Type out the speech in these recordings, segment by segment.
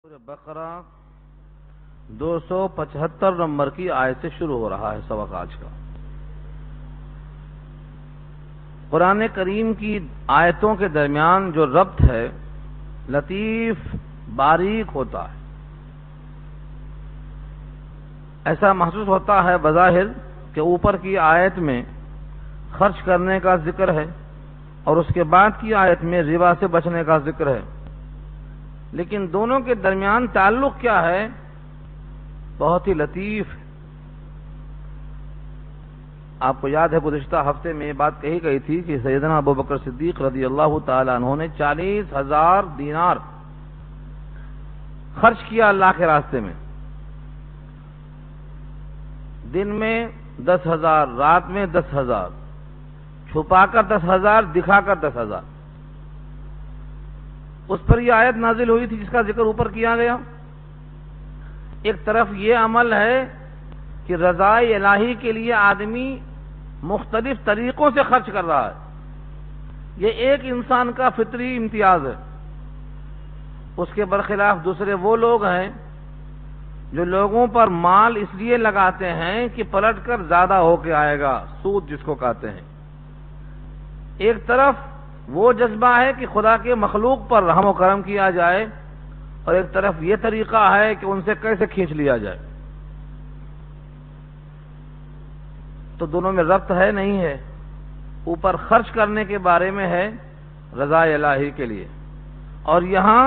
سورہ بقرہ 275 نمبر کی آیت سے شروع ہو رہا ہے سبق آج کا۔ قرآن کریم کی آیتوں کے درمیان جو ربط ہے لطیف باریک ہوتا ہے۔ ایسا محسوس ہوتا ہے بظاہر کہ اوپر کی آیت میں خرچ کرنے کا ذکر ہے اور اس کے بعد کی آیت میں ربا سے بچنے کا ذکر ہے، لیکن دونوں کے درمیان تعلق کیا ہے؟ بہت ہی لطیف ہے۔ آپ کو یاد ہے گزشتہ ہفتے میں یہ بات کہی گئی تھی کہ سیدنا ابوبکر صدیق رضی اللہ تعالی عنہ نے 40,000 دینار خرچ کیا اللہ کے راستے میں، دن میں 10,000، رات میں 10,000، چھپا کر 10,000، دکھا کر 10,000۔ اس پر یہ آیت نازل ہوئی تھی جس کا ذکر اوپر کیا گیا۔ ایک طرف یہ عمل ہے کہ رضائے الہی کے لیے آدمی مختلف طریقوں سے خرچ کر رہا ہے، یہ ایک انسان کا فطری امتیاز ہے۔ اس کے برخلاف دوسرے وہ لوگ ہیں جو لوگوں پر مال اس لیے لگاتے ہیں کہ پلٹ کر زیادہ ہو کے آئے گا، سود جس کو کہتے ہیں۔ ایک طرف وہ جذبہ ہے کہ خدا کے مخلوق پر رحم و کرم کیا جائے، اور ایک طرف یہ طریقہ ہے کہ ان سے کیسے کھینچ لیا جائے۔ تو دونوں میں ربط ہے نہیں ہے؟ اوپر خرچ کرنے کے بارے میں ہے رضا الہی کے لیے، اور یہاں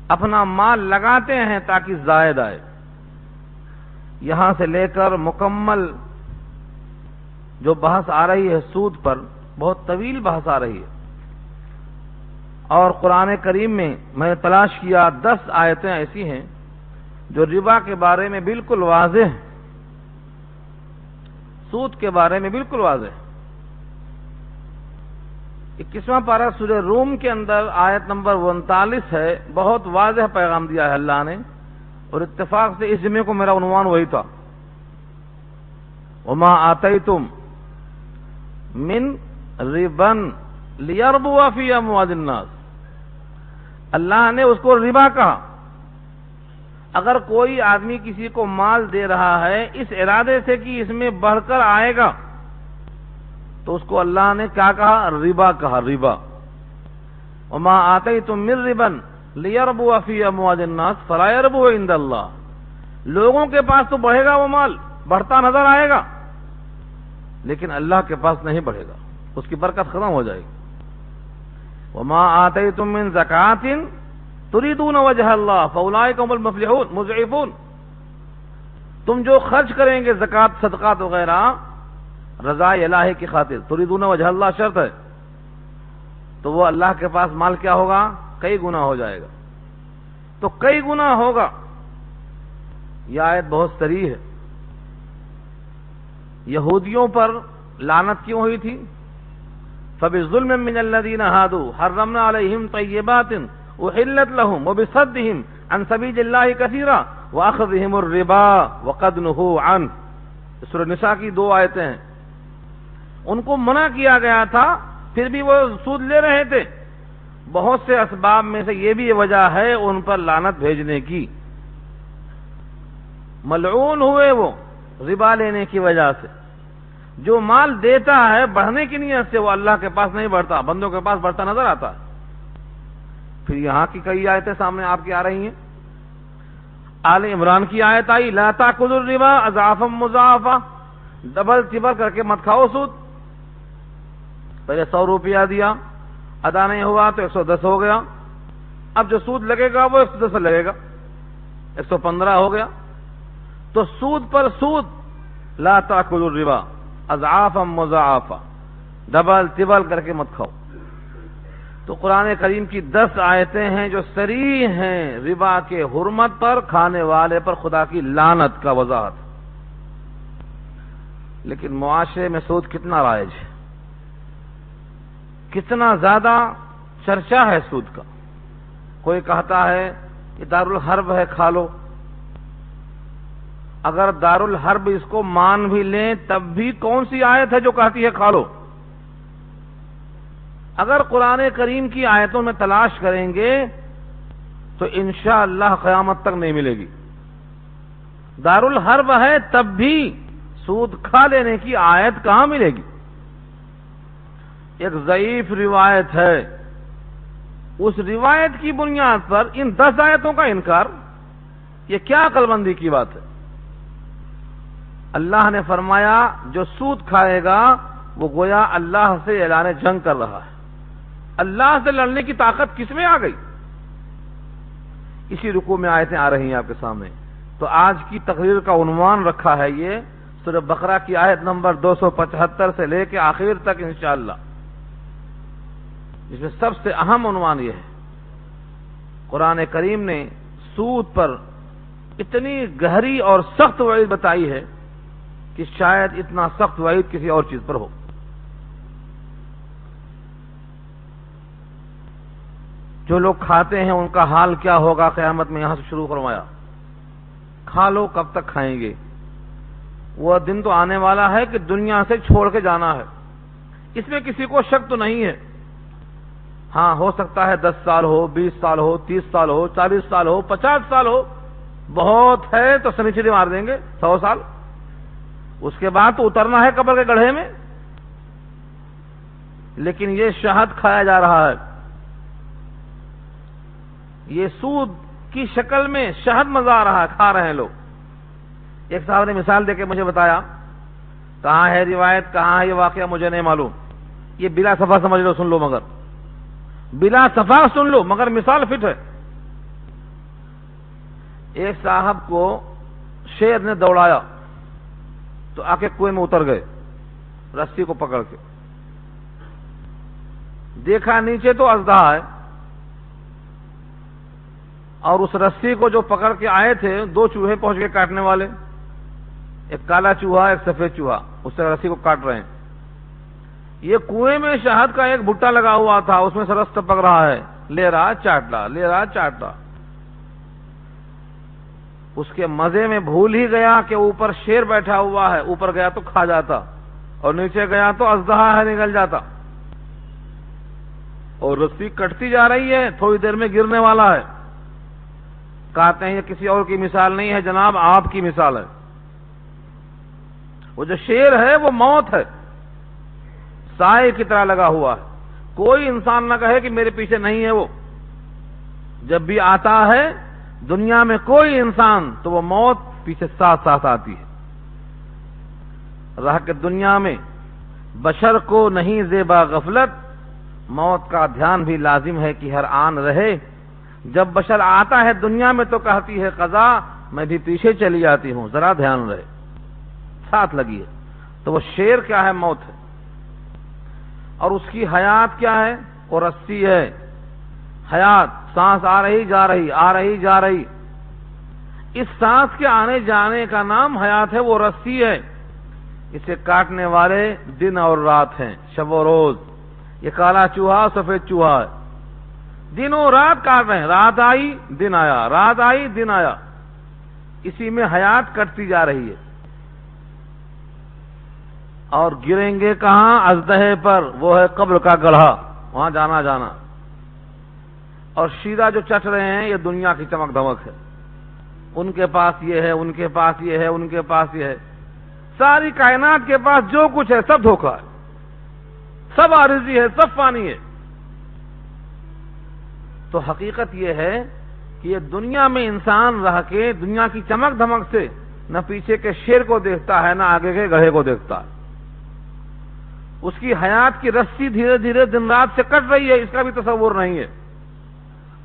اپنا مال لگاتے ہیں تاکہ زائد آئے۔ یہاں سے لے کر مکمل جو بحث آ رہی ہے سود پر، بہت طویل بحث آ رہی ہے، اور قرآن کریم میں میں نے تلاش کیا 10 آیتیں ایسی ہیں جو ربا کے بارے میں بالکل واضح ہیں، سود کے بارے میں بالکل واضح ہے۔ 21واں پارہ سورہ روم کے اندر آیت نمبر 39 ہے، بہت واضح پیغام دیا ہے اللہ نے، اور اتفاق سے اس جمعے کو میرا عنوان وہی تھا، وما آتیتم من ربن لیربو فی اموال الناس۔ اللہ نے اس کو ربا کہا۔ اگر کوئی آدمی کسی کو مال دے رہا ہے اس ارادے سے کہ اس میں بڑھ کر آئے گا، تو اس کو اللہ نے کیا کہا؟ ربا کہا، ربا۔ وما آتیتم من ربن لیربو فی اموال الناس فلا یربو عند اللہ۔ لوگوں کے پاس تو بڑھے گا وہ مال، بڑھتا نظر آئے گا، لیکن اللہ کے پاس نہیں بڑھے گا، اس کی برکت ختم ہو جائے گی۔ وما آتیتم من زکاۃ تریدون وجہ اللہ فاولئک هم المفلحون مضعفون۔ تم جو خرچ کریں گے زکوٰۃ، صدقات وغیرہ رضا الہی کی خاطر، تریدون وجہ اللہ شرط ہے، تو وہ اللہ کے پاس مال کیا ہوگا؟ کئی گنا ہو جائے گا۔ تو کئی گنا ہوگا، یہ آیت بہت صریح ہے۔ یہودیوں پر لعنت کیوں ہوئی تھی؟ فَبِظُلْمٍ مِّنَ الَّذِينَ هَادُوا حَرَّمْنَا عَلَيْهِمْ طَيِّبَاتٍ أُحِلَّتْ لَهُمْ وَبِصَدِّهِمْ عَن سَبِيلِ اللَّهِ كَثِيرًا وَأَخْذِهِمُ الرِّبَا وَقَدْ نُهُوا عَنْهُ۔ سورہ نساء کی 2 آیتیں ہیں۔ ان کو منع کیا گیا تھا، پھر بھی وہ سود لے رہے تھے۔ بہت سے اسباب میں سے یہ بھی وجہ ہے ان پر لعنت بھیجنے کی۔ ملعون ہوئے وہ ربا لینے کی وجہ سے۔ جو مال دیتا ہے بڑھنے کی نیت سے، وہ اللہ کے پاس نہیں بڑھتا، بندوں کے پاس بڑھتا نظر آتا ہے۔ پھر یہاں کی کئی آیتیں سامنے آپ کی آ رہی ہیں۔ آل عمران کی آیت آئی، لا تاکلوا الربا اضعافا مضاعفا، ڈبل ٹربل کر کے مت کھاؤ سود۔ پہلے 100 روپیہ دیا، ادا نہیں ہوا تو 110 ہو گیا، اب جو سود لگے گا وہ 110 لگے گا، 115 ہو گیا۔ تو سود پر سود، لا تاکلوا الربا اضعافا مضاعفا، ڈبل ٹربل کر کے مت کھاؤ۔ تو قرآن کریم کی 10 آیتیں ہیں جو صریح ہیں ربا کے حرمت پر، کھانے والے پر خدا کی لعنت کا وضاحت۔ لیکن معاشرے میں سود کتنا رائج ہے، کتنا زیادہ چرچا ہے سود کا۔ کوئی کہتا ہے کہ دارالحرب ہے، کھا لو۔ اگر دارالحرب اس کو مان بھی لیں تب بھی کون سی آیت ہے جو کہتی ہے کھا لو؟ اگر قرآن کریم کی آیتوں میں تلاش کریں گے تو انشاءاللہ قیامت تک نہیں ملے گی۔ دارالحرب ہے تب بھی سود کھا لینے کی آیت کہاں ملے گی؟ ایک ضعیف روایت ہے، اس روایت کی بنیاد پر ان 10 آیتوں کا انکار، یہ کیا عقل مندی کی بات ہے؟ اللہ نے فرمایا جو سود کھائے گا وہ گویا اللہ سے اعلان جنگ کر رہا ہے۔ اللہ سے لڑنے کی طاقت کس میں آ گئی؟ اسی رکوع میں آیتیں آ رہی ہیں آپ کے سامنے۔ تو آج کی تقریر کا عنوان رکھا ہے یہ سورہ بقرہ کی آیت نمبر 275 سے لے کے آخر تک انشاءاللہ، جس میں سب سے اہم عنوان یہ ہے، قرآن کریم نے سود پر اتنی گہری اور سخت وعید بتائی ہے کہ شاید اتنا سخت وعید کسی اور چیز پر ہو۔ جو لوگ کھاتے ہیں ان کا حال کیا ہوگا قیامت میں، یہاں سے شروع فرمایا۔ کھا لو، کب تک کھائیں گے؟ وہ دن تو آنے والا ہے کہ دنیا سے چھوڑ کے جانا ہے، اس میں کسی کو شک تو نہیں ہے۔ ہاں ہو سکتا ہے 10 سال ہو، 20 سال ہو، 30 سال ہو، 40 سال ہو، 50 سال ہو، بہت ہے تو سنیچری مار دیں گے 100 سال، اس کے بعد تو اترنا ہے قبر کے گڑھے میں۔ لیکن یہ شہد کھایا جا رہا ہے، یہ سود کی شکل میں شہد مزہ آ رہا ہے، کھا رہے ہیں لوگ۔ ایک صاحب نے مثال دے کے مجھے بتایا، کہاں ہے روایت، کہاں ہے یہ واقعہ مجھے نہیں معلوم، یہ بلا صفا سمجھ لو، سن لو، مگر بلا صفا سن لو، مگر مثال فٹ ہے۔ ایک صاحب کو شیر نے دوڑایا تو آ کے کنویں میں اتر گئے رسی کو پکڑ کے، دیکھا نیچے تو اژدہا ہے، اور اس رسی کو جو پکڑ کے آئے تھے 2 چوہے پہنچ کے کاٹنے والے، ایک کالا چوہا ایک سفید چوہا، اس سے رسی کو کاٹ رہے ہیں۔ یہ کنویں میں شہد کا ایک بھٹا لگا ہوا تھا، اس میں سے رس ٹپک رہا ہے، لے رہا چاٹ رہا، لے رہا چاٹ رہا۔ اس کے مزے میں بھول ہی گیا کہ اوپر شیر بیٹھا ہوا ہے، اوپر گیا تو کھا جاتا اور نیچے گیا تو اژدہا ہے، نگل جاتا۔ اور رسی کٹتی جا رہی ہے، تھوڑی دیر میں گرنے والا ہے۔ کہتے ہیں یہ کسی اور کی مثال نہیں ہے جناب، آپ کی مثال ہے۔ وہ جو شیر ہے وہ موت ہے، سائے کی طرح لگا ہوا ہے، کوئی انسان نہ کہے کہ میرے پیچھے نہیں ہے وہ، جب بھی آتا ہے دنیا میں کوئی انسان تو وہ موت پیچھے ساتھ ساتھ آتی ہے۔ رہ کے دنیا میں بشر کو نہیں زیبا غفلت، موت کا دھیان بھی لازم ہے کہ ہر آن رہے۔ جب بشر آتا ہے دنیا میں تو کہتی ہے قضا، میں بھی پیچھے چلی جاتی ہوں، ذرا دھیان رہے، ساتھ لگی ہے۔ تو وہ شیر کیا ہے؟ موت ہے۔ اور اس کی حیات کیا ہے؟ وہ رسی ہے، حیات، سانس آ رہی جا رہی، آ رہی جا رہی، اس سانس کے آنے جانے کا نام حیات ہے، وہ رسی ہے۔ اسے کاٹنے والے دن اور رات ہیں، شب و روز۔ یہ کالا چوہا سفید چوہا ہے، دنوں رات کاٹ رہے ہیں، رات آئی دن آیا، رات آئی دن آیا، اسی میں حیات کٹتی جا رہی ہے۔ اور گریں گے کہاں؟ اژدہے پر، وہ ہے قبر کا گڑھا، وہاں جانا جانا۔ اور شیرہ جو چٹ رہے ہیں یہ دنیا کی چمک دھمک ہے، ان کے پاس یہ ہے، ان کے پاس یہ ہے، ان کے پاس یہ ہے، ساری کائنات کے پاس جو کچھ ہے سب دھوکہ ہے، سب عارضی ہے، سب فانی ہے۔ تو حقیقت یہ ہے کہ یہ دنیا میں انسان رہ کے دنیا کی چمک دھمک سے نہ پیچھے کے شیر کو دیکھتا ہے، نہ آگے کے گڑھے کو دیکھتا ہے۔ اس کی حیات کی رسی دھیرے دھیرے دن رات سے کٹ رہی ہے، اس کا بھی تصور نہیں ہے۔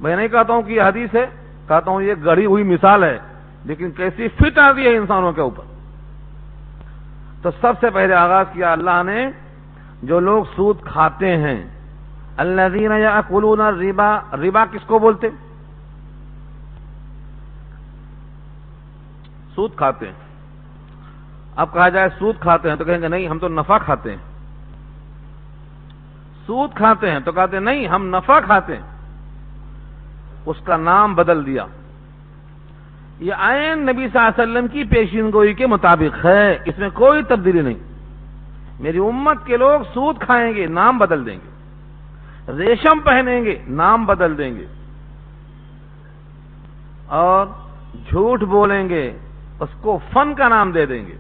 میں نہیں کہتا ہوں کہ یہ حدیث ہے، کہتا ہوں یہ گڑھی ہوئی مثال ہے، لیکن کیسی فٹ آتی ہے انسانوں کے اوپر۔ تو سب سے پہلے آغاز کیا اللہ نے، جو لوگ سود کھاتے ہیں، الذین یاکلون الربا، ربا کس کو بولتے؟ سود کھاتے ہیں۔ اب کہا جائے سود کھاتے ہیں تو کہیں گے نہیں ہم تو نفع کھاتے ہیں۔ سود کھاتے ہیں تو کہتے ہیں نہیں ہم نفع کھاتے ہیں۔ اس کا نام بدل دیا۔ یہ عین نبی صلی اللہ علیہ وسلم کی پیشین گوئی کے مطابق ہے، اس میں کوئی تبدیلی نہیں۔ میری امت کے لوگ سود کھائیں گے، نام بدل دیں گے، ریشم پہنیں گے، نام بدل دیں گے، اور جھوٹ بولیں گے اس کو فن کا نام دے دیں گے.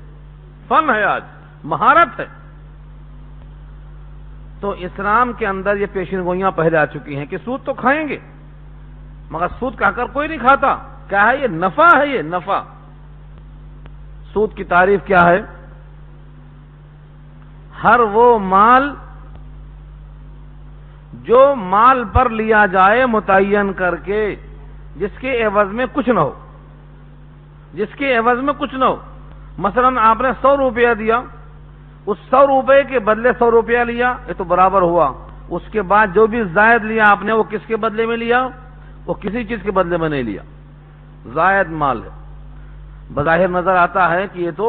فن ہے، آج مہارت ہے. تو اسلام کے اندر یہ پیشین گوئیاں پہلے آ چکی ہیں کہ سود تو کھائیں گے، مگر سود کھا کر کوئی نہیں کھاتا. کیا ہے یہ؟ نفع ہے. یہ نفع. سود کی تعریف کیا ہے؟ ہر وہ مال جو مال پر لیا جائے متعین کر کے، جس کے عوض میں کچھ نہ ہو. جس کے عوض میں کچھ نہ ہو. مثلا آپ نے 100 روپیہ دیا، اس 100 روپے کے بدلے 100 روپیہ لیا، یہ تو برابر ہوا. اس کے بعد جو بھی زائد لیا آپ نے، وہ کس کے بدلے میں لیا؟ وہ کسی چیز کے بدلے میں نہیں لیا، زائد مال ہے. بظاہر نظر آتا ہے کہ یہ تو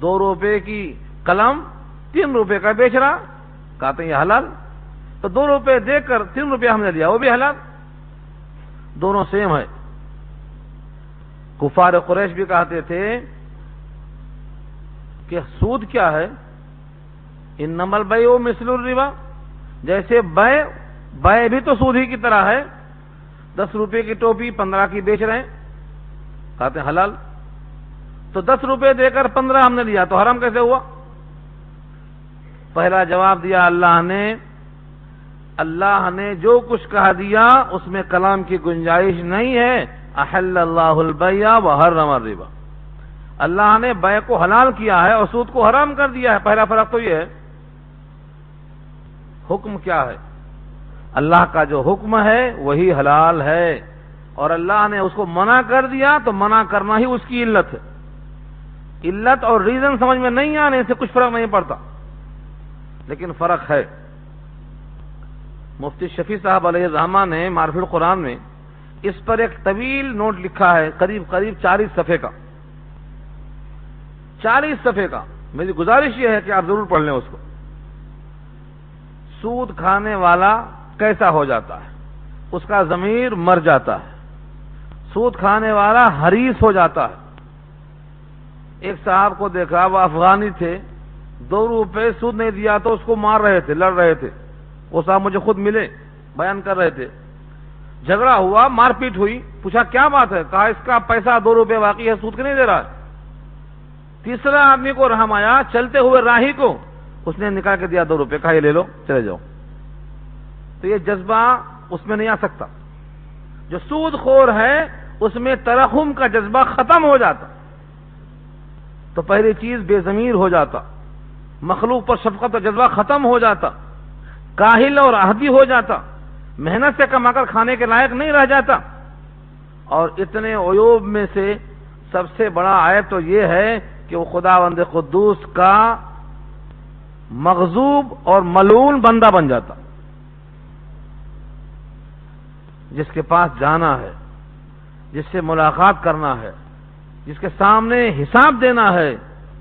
2 روپے کی قلم 3 روپے کا بیچ رہا. کہتے ہیں یہ حلال. تو 2 روپے دے کر 3 روپے ہم نے لیا، وہ بھی حلال. دونوں سیم ہے. کفار قریش بھی کہتے تھے کہ سود کیا ہے؟ انما البیع مثل الربا. جیسے بے بھی تو سود ہی کی طرح ہے. 10 روپے کی ٹوپی 15 کی بیچ رہے ہیں، کہتے ہیں حلال. تو 10 روپے دے کر 15 ہم نے لیا تو حرام کیسے ہوا؟ پہلا جواب دیا اللہ نے جو کچھ کہا دیا اس میں کلام کی گنجائش نہیں ہے. احل اللہ البیع وحرم الربا. اللہ نے بیع کو حلال کیا ہے اور سود کو حرام کر دیا ہے. پہلا فرق تو یہ ہے. حکم کیا ہے؟ اللہ کا جو حکم ہے وہی حلال ہے، اور اللہ نے اس کو منع کر دیا تو منع کرنا ہی اس کی علت ہے. علت اور ریزن سمجھ میں نہیں آنے سے کچھ فرق نہیں پڑتا، لیکن فرق ہے. مفتی شفیع صاحب علیہ الرحمہ نے معرفت القرآن میں اس پر ایک طویل نوٹ لکھا ہے، قریب 40 صفحے کا. 40 صفحے کا. میری گزارش یہ ہے کہ آپ ضرور پڑھ لیں اس کو. سود کھانے والا کیسا ہو جاتا ہے؟ اس کا ضمیر مر جاتا ہے. سود کھانے والا حریص ہو جاتا ہے. ایک صاحب کو دیکھا، وہ افغانی تھے، 2 روپے سود نہیں دیا تو اس کو مار رہے تھے، لڑ رہے تھے. وہ صاحب مجھے خود ملے، بیان کر رہے تھے. جھگڑا ہوا، مار پیٹ ہوئی. پوچھا کیا بات ہے؟ کہا اس کا پیسہ 2 روپے باقی ہے، سود کے نہیں دے رہا ہے. تیسرا آدمی کو رحم آیا، چلتے ہوئے راہی کو اس نے نکال کے دیا 2 روپے، کہا یہ لے لو چلے جاؤ. تو یہ جذبہ اس میں نہیں آ سکتا. جو سود خور ہے اس میں ترحم کا جذبہ ختم ہو جاتا. تو پہلی چیز بے ضمیر ہو جاتا، مخلوق پر شفقت کا جذبہ ختم ہو جاتا، کاہل اور عہدی ہو جاتا، محنت سے کما کر کھانے کے لائق نہیں رہ جاتا. اور اتنے عیوب میں سے سب سے بڑا عیب تو یہ ہے کہ وہ خداوند قدوس کا مغضوب اور ملعون بندہ بن جاتا. جس کے پاس جانا ہے، جس سے ملاقات کرنا ہے، جس کے سامنے حساب دینا ہے،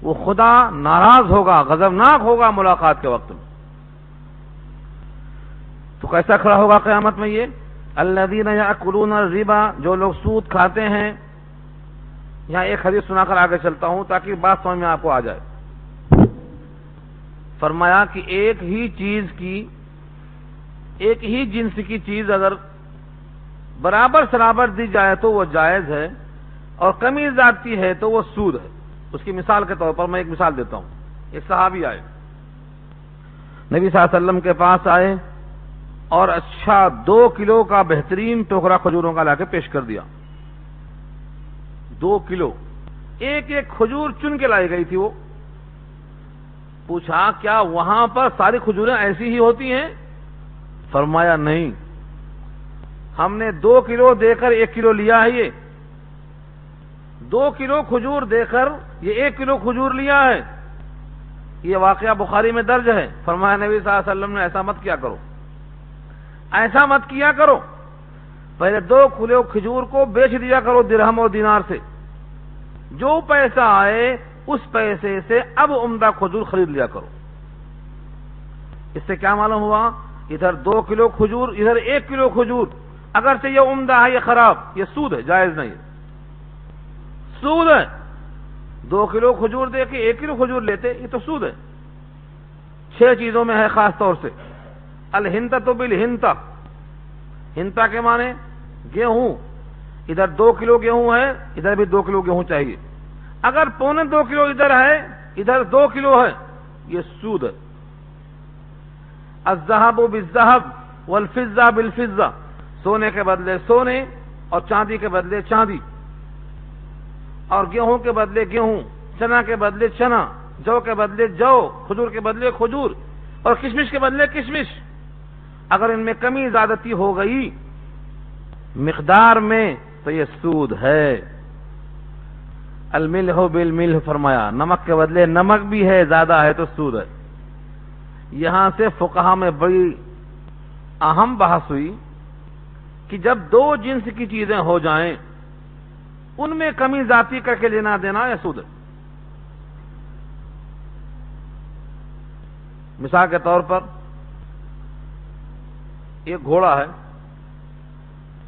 وہ خدا ناراض ہوگا، غضبناک ہوگا ملاقات کے وقت میں. تو کیسا کھڑا ہوگا قیامت میں یہ؟ الذین یاکلون الربا، جو لوگ سود کھاتے ہیں. یہاں ایک حدیث سنا کر آگے چلتا ہوں تاکہ بات سمجھ میں آپ کو آ جائے. فرمایا کہ ایک ہی جنس کی چیز اگر برابر سرابر دی جائے تو وہ جائز ہے، اور کمی زیادتی ہے تو وہ سود ہے. اس کی مثال کے طور پر میں ایک مثال دیتا ہوں. ایک صحابی آئے، نبی صلی اللہ علیہ وسلم کے پاس آئے اور اچھا 2 کلو کا بہترین ٹوکرا کھجوروں کا لا کے پیش کر دیا. 2 کلو، ایک کھجور چن کے لائی گئی تھی. وہ پوچھا کیا وہاں پر ساری کھجوریں ایسی ہی ہوتی ہیں؟ فرمایا نہیں، ہم نے 2 کلو دے کر 1 کلو لیا ہے. یہ 2 کلو کھجور دے کر یہ 1 کلو کھجور لیا ہے. یہ واقعہ بخاری میں درج ہے. فرمایا نبی صلی اللہ علیہ وسلم نے ایسا مت کیا کرو، ایسا مت کیا کرو. پہلے 2 کلو کھجور کو بیچ دیا کرو درہم اور دینار سے. جو پیسہ آئے اس پیسے سے اب عمدہ کھجور خرید لیا کرو. اس سے کیا معلوم ہوا؟ ادھر 2 کلو کھجور، ادھر 1 کلو کھجور. اگرچہ یہ عمدہ ہے، یہ خراب، یہ سود ہے، جائز نہیں ہے، سود ہے. 2 کلو کھجور دے کے 1 کلو کھجور لیتے، یہ تو سود ہے. 6 چیزوں میں ہے خاص طور سے. الہنتا تو بالہنتا، ہنتا کے معنی گیہوں. ادھر 2 کلو گیہوں ہے، ادھر بھی 2 کلو گیہوں چاہیے، اگر 1.25 کلو ادھر ہے ادھر 2 کلو ہے، یہ سود ہے۔ الذهب بالذهب والفضة بالفضة، سونے کے بدلے سونے اور چاندی کے بدلے چاندی، اور گیہوں کے بدلے گیہوں، چنا کے بدلے چنا، جو کے بدلے جو، کھجور کے بدلے کھجور، اور کشمش کے بدلے کشمش۔ اگر ان میں کمی زیادتی ہو گئی مقدار میں تو یہ سود ہے۔ الملح بالملح فرمایا، نمک کے بدلے نمک بھی ہے، زیادہ ہے تو سود ہے۔ یہاں سے فقہا میں بڑی اہم بحث ہوئی کہ جب 2 جنس کی چیزیں ہو جائیں ان میں کمی ذاتی کر کے لینا دینا یا سود ہے۔ مثال کے طور پر ایک گھوڑا ہے،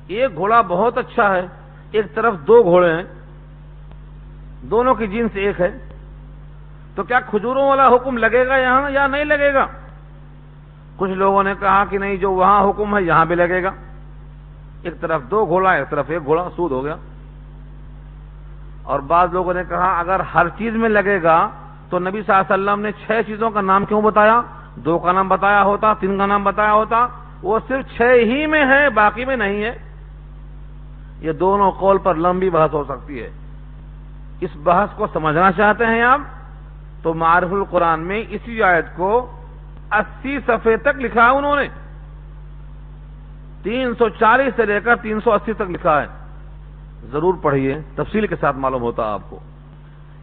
ایک گھوڑا بہت اچھا ہے، ایک طرف 2 گھوڑے ہیں، دونوں کی جنس ایک ہے، تو کیا کھجوروں والا حکم لگے گا یہاں یا نہیں لگے گا؟ کچھ لوگوں نے کہا کہ نہیں، جو وہاں حکم ہے یہاں بھی لگے گا، ایک طرف 2 گھوڑا ایک طرف 1 گھوڑا، سود ہو گیا۔ اور بعض لوگوں نے کہا اگر ہر چیز میں لگے گا تو نبی صلی اللہ علیہ وسلم نے 6 چیزوں کا نام کیوں بتایا؟ 2 کا نام بتایا ہوتا، 3 کا نام بتایا ہوتا، وہ صرف 6 ہی میں ہے، باقی میں نہیں ہے۔ یہ دونوں قول پر لمبی بحث ہو سکتی ہے۔ اس بحث کو سمجھنا چاہتے ہیں آپ تو معارف القرآن میں اسی آیت کو 80 صفحے تک لکھا ہے انہوں نے، 340 سے لے کر 380 تک لکھا ہے، ضرور پڑھیے، تفصیل کے ساتھ معلوم ہوتا آپ کو،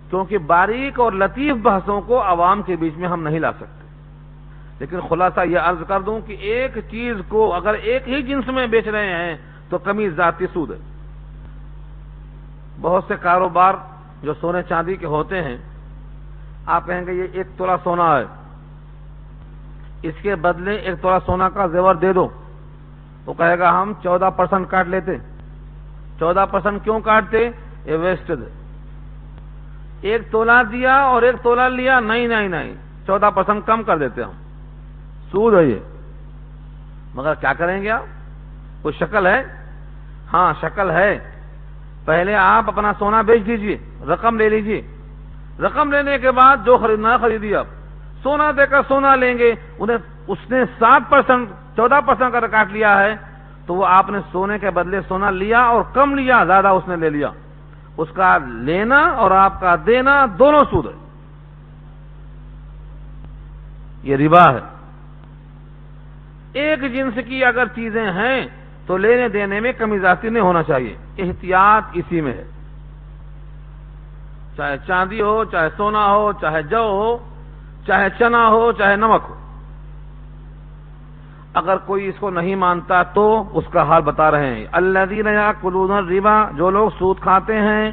کیونکہ باریک اور لطیف بحثوں کو عوام کے بیچ میں ہم نہیں لا سکتے۔ لیکن خلاصہ یہ عرض کر دوں کہ ایک چیز کو اگر ایک ہی جنس میں بیچ رہے ہیں تو کمی ذاتی سود ہے۔ بہت سے کاروبار جو سونے چاندی کے ہوتے ہیں، آپ کہیں گے یہ 1 تولہ سونا ہے، اس کے بدلے 1 تولہ سونا کا زیور دے دو، وہ کہے گا ہم 14% کاٹ لیتے۔ 14% کیوں کاٹتے؟ یہ ویسٹڈ ہے۔ 1 تولہ دیا اور 1 تولہ لیا، نہیں نہیں نہیں، 14% کم کر دیتے ہم، سود ہے یہ۔ مگر کیا کریں گے آپ؟ کوئی شکل ہے؟ ہاں شکل ہے۔ پہلے آپ اپنا سونا بیچ دیجئے، رقم لے لیجئے، رقم لینے کے بعد جو خریدنا خریدیے، آپ سونا دے کر سونا لیں گے، اس نے 7% 14% کا کاٹ لیا ہے، تو وہ آپ نے سونے کے بدلے سونا لیا اور کم لیا، زیادہ اس نے لے لیا، اس کا لینا اور آپ کا دینا دونوں سود ہے، یہ ربا ہے۔ ایک جنس کی اگر چیزیں ہیں تو لینے دینے میں کمی زیادتی نہیں ہونا چاہیے، احتیاط اسی میں ہے، چاہے چاندی ہو، چاہے سونا ہو، چاہے جو ہو، چاہے چنا ہو، چاہے نمک ہو۔ اگر کوئی اس کو نہیں مانتا تو اس کا حال بتا رہے ہیں، الذین یاکلون الربا، جو لوگ سود کھاتے ہیں۔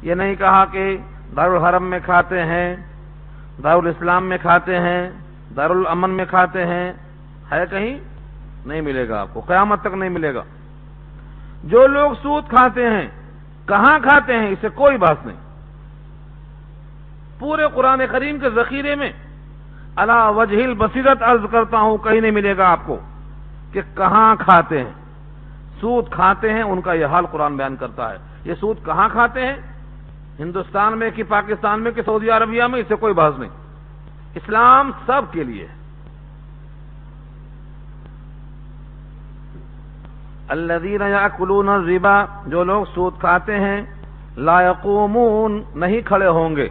یہ نہیں کہا کہ دارالحرم میں کھاتے ہیں، دارالاسلام میں کھاتے ہیں، دارالامن میں کھاتے ہیں، ہے کہیں؟ نہیں ملے گا آپ کو، قیامت تک نہیں ملے گا۔ جو لوگ سود کھاتے ہیں کہاں کھاتے ہیں، اس سے کوئی بحث نہیں، پورے قرآن کریم کے ذخیرے میں علی وجہ البصیرت عرض کرتا ہوں، کہیں نہیں ملے گا آپ کو کہ کہاں کھاتے ہیں۔ سود کھاتے ہیں ان کا یہ حال قرآن بیان کرتا ہے۔ یہ سود کہاں کھاتے ہیں؟ ہندوستان میں کہ پاکستان میں کہ سعودی عربیہ میں، اس سے کوئی بحث نہیں، اسلام سب کے لیے ہے۔ الذین یاکلون الربا، جو لوگ سود کھاتے ہیں، لا یقومون، نہیں کھڑے ہوں گے،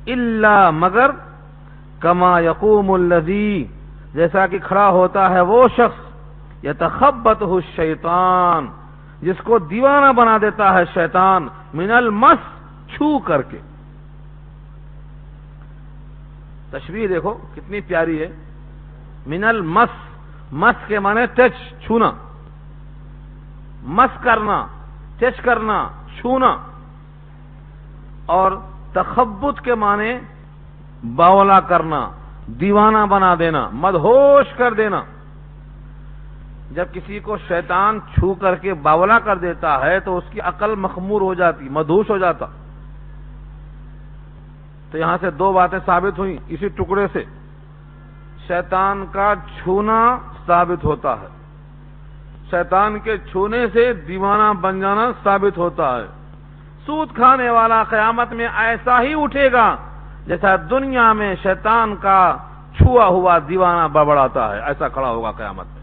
الا مگر، کما یقوم الذی، جیسا کہ کھڑا ہوتا ہے وہ شخص، یتخبطہ الشیطان، جس کو دیوانہ بنا دیتا ہے شیطان، من المس، چھو کر کے۔ تشبیہ دیکھو کتنی پیاری ہے، من المس، مس کے معنی ٹچ، چھونا، مس کرنا، ٹچ کرنا، چھونا، اور تخبط کے معنی باولا کرنا، دیوانہ بنا دینا، مدہوش کر دینا۔ جب کسی کو شیطان چھو کر کے باولا کر دیتا ہے تو اس کی عقل مخمور ہو جاتی، مدہوش ہو جاتا۔ تو یہاں سے 2 باتیں ثابت ہوئیں اسی ٹکڑے سے، شیطان کا چھونا ثابت ہوتا ہے، شیطان کے چھونے سے دیوانہ بن جانا ثابت ہوتا ہے۔ سود کھانے والا قیامت میں ایسا ہی اٹھے گا جیسا دنیا میں شیطان کا چھوا ہوا دیوانہ بڑبڑاتا ہے، ایسا کھڑا ہوگا قیامت میں۔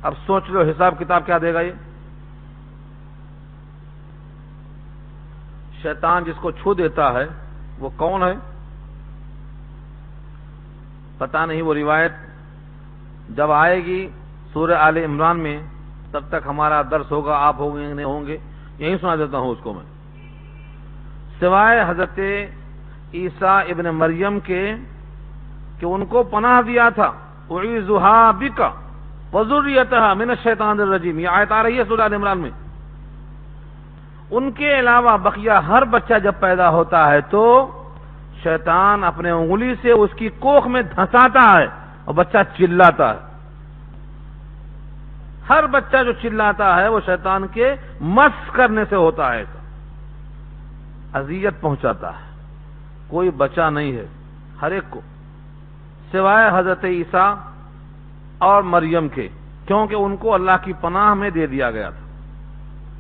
اب سوچ لو حساب کتاب کیا دے گا یہ؟ شیطان جس کو چھو دیتا ہے وہ کون ہے؟ پتہ نہیں، وہ روایت جب آئے گی سورہ آل عمران میں تب تک ہمارا درس ہوگا، آپ ہوں گے نہیں ہوں گے، یہی سنا دیتا ہوں اس کو میں۔ سوائے حضرت عیسیٰ ابن مریم کے کہ ان کو پناہ دیا تھا، اعوذھا بک وذریتھا من الشیطان الرجیم، یہ آیت آ رہی ہے سورہ آل عمران میں۔ ان کے علاوہ بقیہ ہر بچہ جب پیدا ہوتا ہے تو شیطان اپنے انگلی سے اس کی کوکھ میں دھنساتا ہے اور بچہ چلاتا ہے۔ ہر بچہ جو چلاتا ہے وہ شیطان کے مس کرنے سے ہوتا ہے، اذیت پہنچاتا ہے۔ کوئی بچہ نہیں ہے، ہر ایک کو، سوائے حضرت عیسیٰ اور مریم کے، کیونکہ ان کو اللہ کی پناہ میں دے دیا گیا تھا۔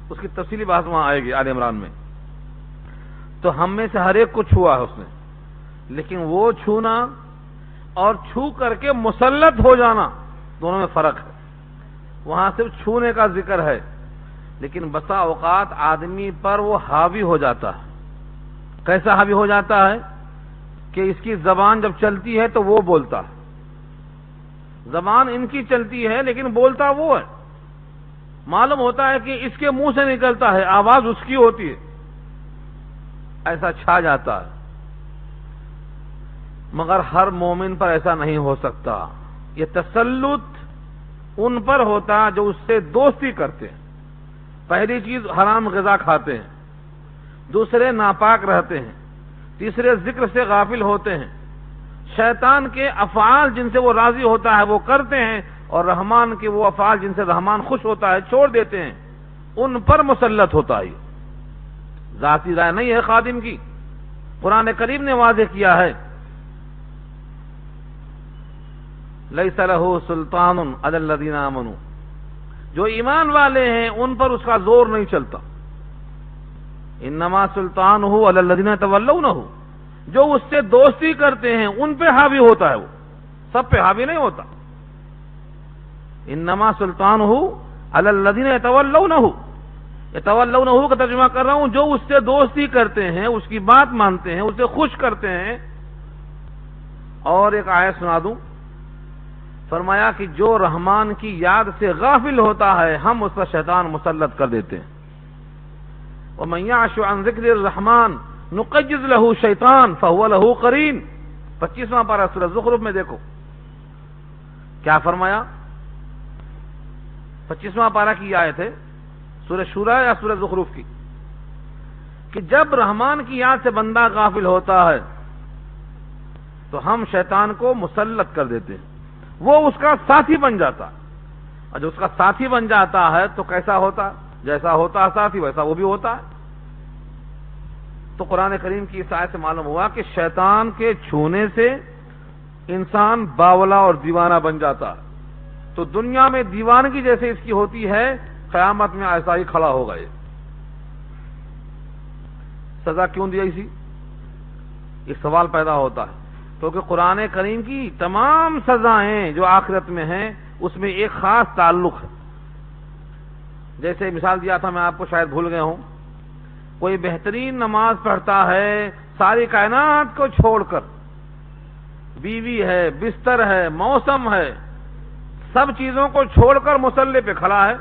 اس کی تفصیلی بات وہاں آئے گی آل عمران میں۔ تو ہم میں سے ہر ایک کو چھوا ہے اس نے، لیکن وہ چھونا اور چھو کر کے مسلط ہو جانا دونوں میں فرق ہے۔ وہاں صرف چھونے کا ذکر ہے، لیکن بسا اوقات آدمی پر وہ حاوی ہو جاتا ہے۔ کیسا حاوی ہو جاتا ہے کہ اس کی زبان جب چلتی ہے تو وہ بولتا ہے، زبان ان کی چلتی ہے لیکن بولتا وہ ہے۔ معلوم ہوتا ہے کہ اس کے منہ سے نکلتا ہے، آواز اس کی ہوتی ہے، ایسا چھا جاتا ہے۔ مگر ہر مومن پر ایسا نہیں ہو سکتا۔ یہ تسلط ان پر ہوتا جو اس سے دوستی کرتے ہیں۔ پہلی چیز حرام غذا کھاتے ہیں، دوسرے ناپاک رہتے ہیں، تیسرے ذکر سے غافل ہوتے ہیں، شیطان کے افعال جن سے وہ راضی ہوتا ہے وہ کرتے ہیں، اور رحمان کے وہ افعال جن سے رحمان خوش ہوتا ہے چھوڑ دیتے ہیں، ان پر مسلط ہوتا ہے۔ ذاتی رائے نہیں ہے خادم کی، قرآن کریم نے واضح کیا ہے، لیس لہ سلطان علی الذین آمنوا، جو ایمان والے ہیں ان پر اس کا زور نہیں چلتا۔ انما سلطانہ علی الذین تولونہ، جو اس سے دوستی کرتے ہیں ان پہ حاوی ہوتا ہے، وہ سب پہ حاوی نہیں ہوتا۔ انما سلطانہ علی الذین یتولونہ، یتولونہ کا ترجمہ کر رہا ہوں، جو اس سے دوستی کرتے ہیں، اس کی بات مانتے ہیں، اسے خوش کرتے ہیں۔ اور ایک آیت سنا دوں، فرمایا کہ جو رحمان کی یاد سے غافل ہوتا ہے ہم اس پر شیطان مسلط کر دیتے ہیں۔ وَمَن يَعْشُ عَن ذِكْرِ الرَّحْمَٰنِ نُقَيِّضْ لَهُ شَيْطَانٌ فَهُوَ لَهُ قَرِينٌ۔ 25واں پارہ سورہ زخرف میں دیکھو کیا فرمایا، 25واں پارہ کی آیت ہے سورہ شورى یا سورہ زخرف کی، کہ جب رحمان کی یاد سے بندہ غافل ہوتا ہے تو ہم شیطان کو مسلط کر دیتے ہیں، وہ اس کا ساتھی بن جاتا ہے۔ اور جو اس کا ساتھی بن جاتا ہے تو کیسا ہوتا ہے؟ جیسا ہوتا ہے ساتھی ویسا وہ بھی ہوتا ہے۔ تو قرآن کریم کی اس آیت سے معلوم ہوا کہ شیطان کے چھونے سے انسان باولا اور دیوانہ بن جاتا ہے۔ تو دنیا میں دیوانگی جیسے اس کی ہوتی ہے، قیامت میں ایسا ہی کھڑا ہوگا۔ یہ سزا کیوں دی اسی؟ یہ سوال پیدا ہوتا ہے، کیونکہ قرآن کریم کی تمام سزائیں جو آخرت میں ہیں اس میں ایک خاص تعلق ہے۔ جیسے مثال دیا تھا میں آپ کو، شاید بھول گئے ہوں، کوئی بہترین نماز پڑھتا ہے ساری کائنات کو چھوڑ کر، بیوی ہے، بستر ہے، موسم ہے، سب چیزوں کو چھوڑ کر مصلی پہ کھڑا ہے،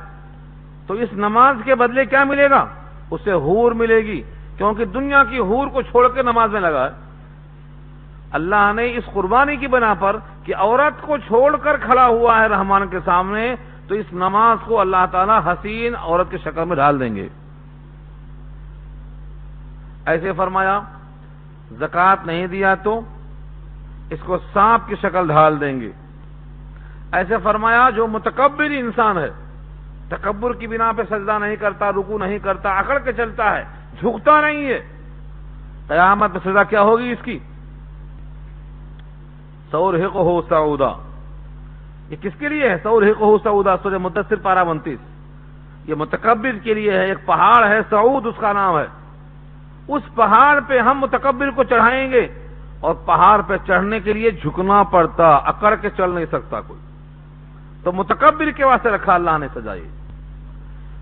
تو اس نماز کے بدلے کیا ملے گا؟ اسے حور ملے گی، کیونکہ دنیا کی حور کو چھوڑ کے نماز میں لگا ہے۔ اللہ نے اس قربانی کی بنا پر کہ عورت کو چھوڑ کر کھڑا ہوا ہے رحمان کے سامنے، تو اس نماز کو اللہ تعالیٰ حسین عورت کی شکل میں ڈال دیں گے۔ ایسے فرمایا زکوٰۃ نہیں دیا تو اس کو سانپ کی شکل ڈھال دیں گے۔ ایسے فرمایا جو متکبر انسان ہے، تکبر کی بنا پہ سجدہ نہیں کرتا، رکوع نہیں کرتا، اکڑ کے چلتا ہے، جھکتا نہیں ہے، قیامت میں سزا کیا ہوگی اس کی؟ سورہقہ صعودا، یہ کس کے لیے ہے؟ سورہقہ صعودا، سورہ مدثر پارہ 29، یہ متکبر کے لیے ہے۔ ایک پہاڑ ہے صعود اس کا نام ہے، اس پہاڑ پہ ہم متکبر کو چڑھائیں گے، اور پہاڑ پہ چڑھنے کے لیے جھکنا پڑتا، اکڑ کے چل نہیں سکتا کوئی، تو متکبر کے واسطے رکھا اللہ نے سزا یہ۔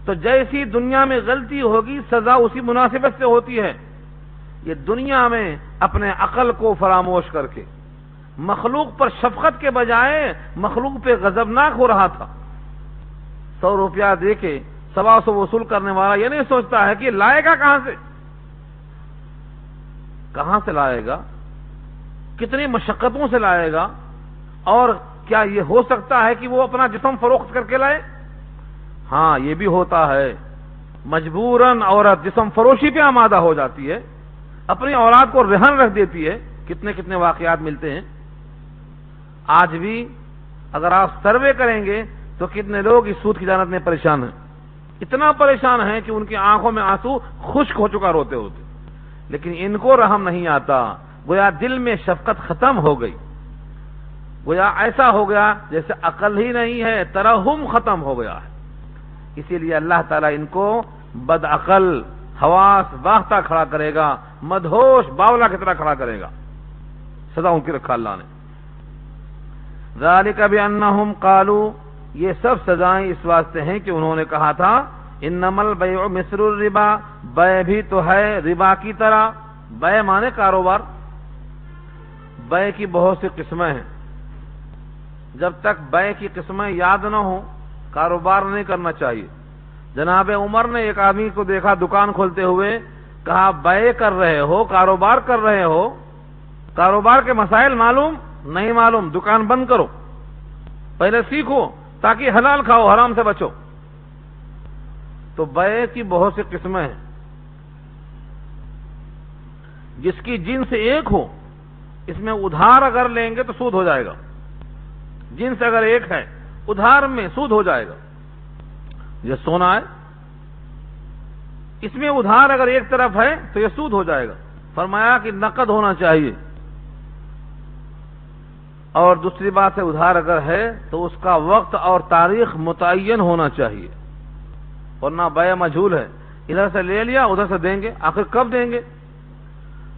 تو جیسی دنیا میں غلطی ہوگی سزا اسی مناسبت سے ہوتی ہے۔ یہ دنیا میں اپنے عقل کو فراموش کر کے مخلوق پر شفقت کے بجائے مخلوق پہ غضبناک ہو رہا تھا۔ 100 روپیہ دے کے 125 وصول کرنے والا یہ نہیں سوچتا ہے کہ یہ لائے گا کہاں سے لائے گا، کتنی مشقتوں سے لائے گا، اور کیا یہ ہو سکتا ہے کہ وہ اپنا جسم فروخت کر کے لائے؟ ہاں یہ بھی ہوتا ہے، مجبوراً عورت جسم فروشی پہ آمادہ ہو جاتی ہے، اپنی اولاد کو رہن رکھ دیتی ہے۔ کتنے واقعات ملتے ہیں آج بھی۔ اگر آپ سروے کریں گے تو کتنے لوگ اس سود کی جانت میں پریشان ہیں، اتنا پریشان ہیں کہ ان کی آنکھوں میں آنسو خشک ہو چکا روتے ہوتے، لیکن ان کو رحم نہیں آتا، گویا دل میں شفقت ختم ہو گئی، گویا ایسا ہو گیا جیسے عقل ہی نہیں ہے، ترحم ختم ہو گیا ہے۔ اسی لیے اللہ تعالیٰ ان کو بد عقل، حواس باختہ کھڑا کرے گا، مدہوش باولا کی طرح کھڑا کرے گا، سزا ان کی رکھا اللہ نے۔ ذالک بانہم قالوا، یہ سب سزائیں اس واسطے ہیں کہ انہوں نے کہا تھا انما البیع مثل الربا، بیع بھی تو ہے ربا کی طرح۔ بیع مانے کاروبار، بیع کی بہت سی قسمیں ہیں، جب تک بیع کی قسمیں یاد نہ ہوں کاروبار نہیں کرنا چاہیے۔ جناب عمر نے ایک آدمی کو دیکھا دکان کھولتے ہوئے، کہا بیع کر رہے ہو، کاروبار کر رہے ہو، کاروبار کے مسائل معلوم نہیں؟ معلوم، دکان بند کرو، پہلے سیکھو تاکہ حلال کھاؤ، حرام سے بچو۔ تو بیع کی بہت سی قسمیں ہیں، جس کی جنس ایک ہو، اس میں ادھار اگر لیں گے تو سود ہو جائے گا، جنس اگر ایک ہے ادھار میں سود ہو جائے گا۔ یہ سونا ہے، اس میں ادھار اگر ایک طرف ہے تو یہ سود ہو جائے گا۔ فرمایا کہ نقد ہونا چاہیے، اور دوسری بات ہے ادھار اگر ہے تو اس کا وقت اور تاریخ متعین ہونا چاہیے، ورنہ بیع مجہول ہے، ادھر سے لے لیا ادھر سے دیں گے، آخر کب دیں گے؟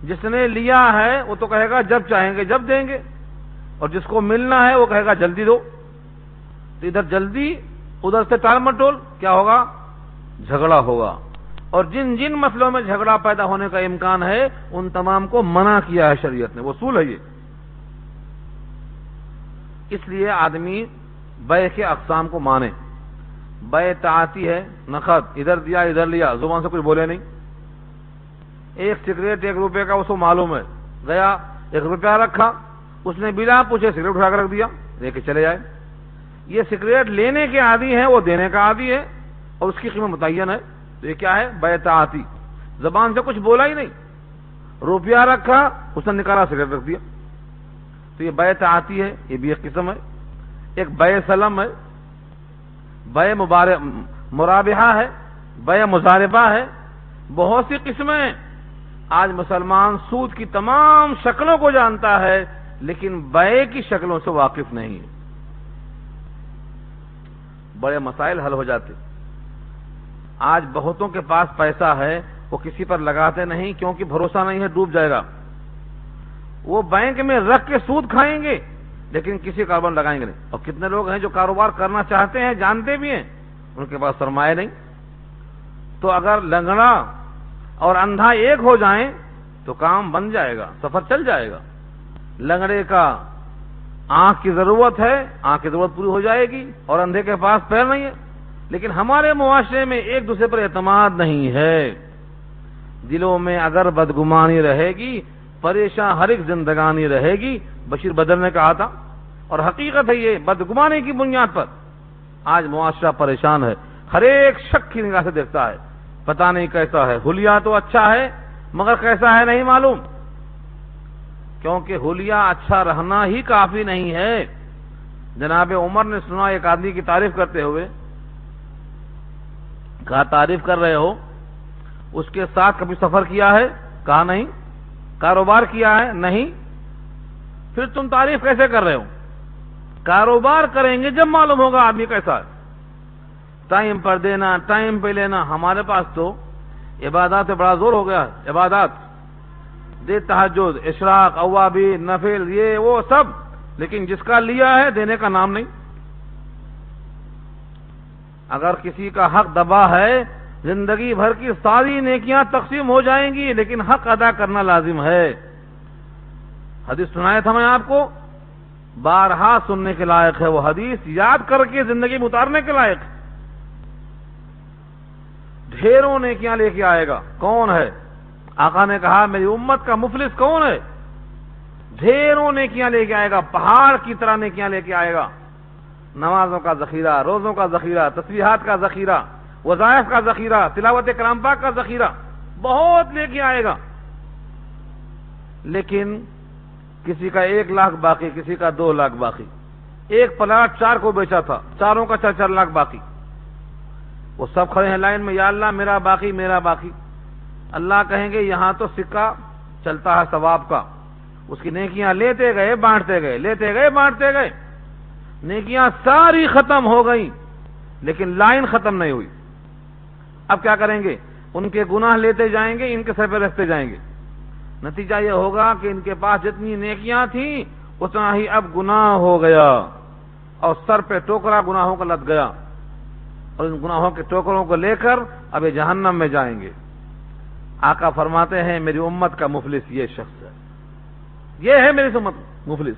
جس نے لیا ہے وہ تو کہے گا جب چاہیں گے جب دیں گے، اور جس کو ملنا ہے وہ کہے گا جلدی دو، تو ادھر جلدی ادھر سے ٹال مٹول، کیا ہوگا؟ جھگڑا ہوگا۔ اور جن جن مسئلوں میں جھگڑا پیدا ہونے کا امکان ہے ان تمام کو منع کیا ہے شریعت نے، وصول ہے یہ۔ اس لیے آدمی بیع کے اقسام کو مانے۔ بیع تعاتی ہے، نقد، ادھر دیا ادھر لیا، زبان سے کچھ بولے نہیں۔ ایک سگریٹ 1 روپے کا اس کو معلوم ہے، گیا 1 روپیہ رکھا، اس نے بلا پوچھے سگریٹ اٹھا کر رکھ دیا، لے کے چلے جائے۔ یہ سگریٹ لینے کے عادی ہے، وہ دینے کا عادی ہے، اور اس کی قیمت متعین ہے، تو یہ کیا ہے؟ بیع تعاتی، زبان سے کچھ بولا ہی نہیں، روپیہ رکھا، اس نے نکالا سگریٹ رکھ دیا، تو یہ بیع تعاتی ہے، یہ بھی ایک قسم ہے۔ ایک بیع سلم ہے، بیع مرابحہ ہے، بیع مضاربہ ہے، بہت سی قسمیں ہیں۔ آج مسلمان سود کی تمام شکلوں کو جانتا ہے لیکن بیع کی شکلوں سے واقف نہیں ہے، بڑے مسائل حل ہو جاتے۔ آج بہتوں کے پاس پیسہ ہے، وہ کسی پر لگاتے نہیں کیونکہ بھروسہ نہیں ہے ڈوب جائے گا، وہ بینک میں رکھ کے سود کھائیں گے لیکن کسی کاروبار لگائیں گے نہیں۔ اور کتنے لوگ ہیں جو کاروبار کرنا چاہتے ہیں، جانتے بھی ہیں، ان کے پاس سرمایہ نہیں۔ تو اگر لنگڑا اور اندھا ایک ہو جائیں تو کام بن جائے گا، سفر چل جائے گا۔ لنگڑے کا آنکھ کی ضرورت ہے، آنکھ کی ضرورت پوری ہو جائے گی، اور اندھے کے پاس پیر نہیں ہے۔ لیکن ہمارے معاشرے میں ایک دوسرے پر اعتماد نہیں ہے، دلوں میں اگر بدگمانی رہے گی، پریشان ہر ایک زندگانی رہے گی۔ بشیر بدر نے کہا تھا، اور حقیقت ہے یہ، بدگمانی کی بنیاد پر آج معاشرہ پریشان ہے، ہر ایک شک کی نگاہ سے دیکھتا ہے، پتہ نہیں کیسا ہے، حلیہ تو اچھا ہے مگر کیسا ہے نہیں معلوم، کیونکہ حلیہ اچھا رہنا ہی کافی نہیں ہے۔ جناب عمر نے سنا ایک آدمی کی تعریف کرتے ہوئے، کہا تعریف کر رہے ہو، اس کے ساتھ کبھی سفر کیا ہے؟ کہا نہیں۔ کاروبار کیا ہے؟ نہیں۔ پھر تم تعریف کیسے کر رہے ہو؟ کاروبار کریں گے جب معلوم ہوگا آدمی کیسا ہے. ٹائم پر دینا، ٹائم پہ لینا. ہمارے پاس تو عبادات پہ بڑا زور ہو گیا ہے. عبادات دے، تہجد، اشراق، اوابین، نفل، یہ وہ سب، لیکن جس کا لیا ہے دینے کا نام نہیں. اگر کسی کا حق دبا ہے، زندگی بھر کی ساری نیکیاں تقسیم ہو جائیں گی، لیکن حق ادا کرنا لازم ہے. حدیث سنایا تھا میں آپ کو، بارہا سننے کے لائق ہے وہ حدیث، یاد کر کے زندگی میں اتارنے کے لائق. ڈھیروں نیکیاں لے کے آئے گا. کون ہے؟ آقا نے کہا میری امت کا مفلس کون ہے؟ ڈھیروں نیکیاں لے کے آئے گا، پہاڑ کی طرح نیکیاں لے کے آئے گا. نمازوں کا ذخیرہ، روزوں کا ذخیرہ، تسبیحات کا ذخیرہ، وظائف کا ذخیرہ، تلاوت کلام پاک کا ذخیرہ، بہت لے کے آئے گا. لیکن کسی کا 1 لاکھ باقی، کسی کا 2 لاکھ باقی. ایک پلاٹ 4 کو بیچا تھا، چاروں کا 4 لاکھ باقی. وہ سب کھڑے ہیں لائن میں، یا اللہ میرا باقی، میرا باقی. اللہ کہیں گے یہاں تو سکہ چلتا ہے ثواب کا. اس کی نیکیاں لیتے گئے بانٹتے گئے، لیتے گئے بانٹتے گئے. نیکیاں ساری ختم ہو گئیں، لیکن لائن ختم نہیں ہوئی. اب کیا کریں گے؟ ان کے گناہ لیتے جائیں گے، ان کے سر پہ رکھتے جائیں گے. نتیجہ یہ ہوگا کہ ان کے پاس جتنی نیکیاں تھیں اتنا ہی اب گناہ ہو گیا، اور سر پہ ٹوکرا گناہوں کا لد گیا، اور ان گناہوں کے ٹوکروں کو لے کر اب یہ جہنم میں جائیں گے. آقا فرماتے ہیں میری امت کا مفلس یہ شخص ہے، یہ ہے میری امت مفلس.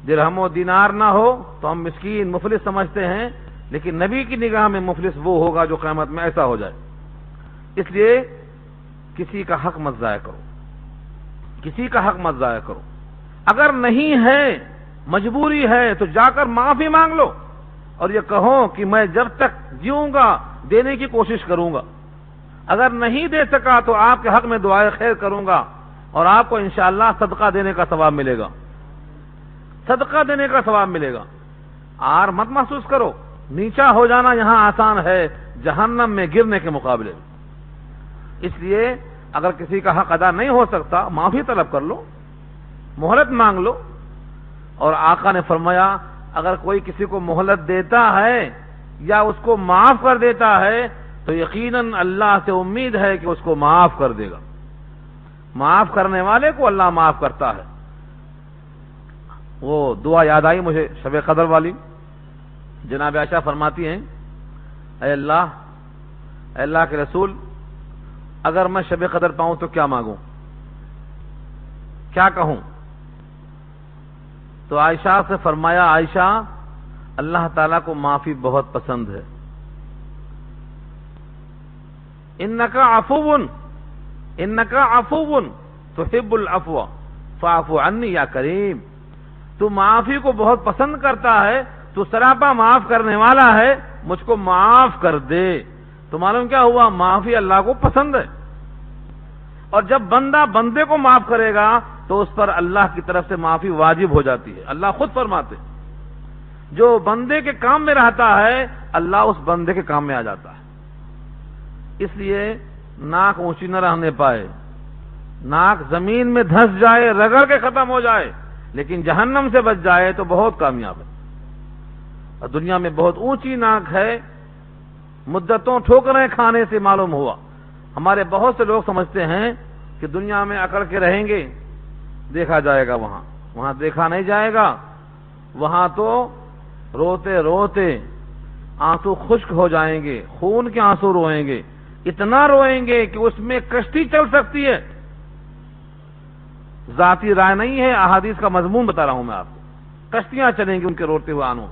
درہم و دینار نہ ہو تو ہم مسکین مفلس سمجھتے ہیں، لیکن نبی کی نگاہ میں مفلس وہ ہوگا جو قیامت میں ایسا ہو جائے. اس لیے کسی کا حق مت ضائع کرو، کسی کا حق مت ضائع کرو. اگر نہیں ہے، مجبوری ہے، تو جا کر معافی مانگ لو، اور یہ کہو کہ میں جب تک جیوں گا دینے کی کوشش کروں گا. اگر نہیں دے سکا تو آپ کے حق میں دعائے خیر کروں گا، اور آپ کو انشاءاللہ صدقہ دینے کا ثواب ملے گا، صدقہ دینے کا ثواب ملے گا. آر مت محسوس کرو. نیچا ہو جانا یہاں آسان ہے جہنم میں گرنے کے مقابلے. اس لیے اگر کسی کا حق ادا نہیں ہو سکتا، معافی طلب کر لو، مہلت مانگ لو. اور آقا نے فرمایا اگر کوئی کسی کو مہلت دیتا ہے یا اس کو معاف کر دیتا ہے تو یقیناً اللہ سے امید ہے کہ اس کو معاف کر دے گا. معاف کرنے والے کو اللہ معاف کرتا ہے. وہ دعا یاد آئی مجھے شب قدر والی. جناب عائشہ فرماتی ہیں اے اللہ کے رسول، اگر میں شب قدر پاؤں تو کیا مانگوں، کیا کہوں؟ تو عائشہ سے فرمایا عائشہ اللہ تعالیٰ کو معافی بہت پسند ہے. انکا عفو تحب العفو فاعف عنی یا کریم. تو معافی کو بہت پسند کرتا ہے، تو سراپا معاف کرنے والا ہے، مجھ کو معاف کر دے. تو معلوم کیا ہوا؟ معافی اللہ کو پسند ہے. اور جب بندہ بندے کو معاف کرے گا تو اس پر اللہ کی طرف سے معافی واجب ہو جاتی ہے. اللہ خود فرماتے جو بندے کے کام میں رہتا ہے اللہ اس بندے کے کام میں آ جاتا ہے. اس لیے ناک اونچی نہ رہنے پائے، ناک زمین میں دھنس جائے، رگڑ کے ختم ہو جائے، لیکن جہنم سے بچ جائے تو بہت کامیاب ہے. اور دنیا میں بہت اونچی ناک ہے، مدتوں ٹھوکریں کھانے سے معلوم ہوا. ہمارے بہت سے لوگ سمجھتے ہیں کہ دنیا میں اکڑ کے رہیں گے، دیکھا جائے گا. وہاں دیکھا نہیں جائے گا. وہاں تو روتے روتے آنسو خشک ہو جائیں گے، خون کے آنسو روئیں گے، اتنا روئیں گے کہ اس میں کشتی چل سکتی ہے. ذاتی رائے نہیں ہے، احادیث کا مضمون بتا رہا ہوں میں آپ کو. کشتیاں چلیں گی ان کے روتے ہوئے آنوں.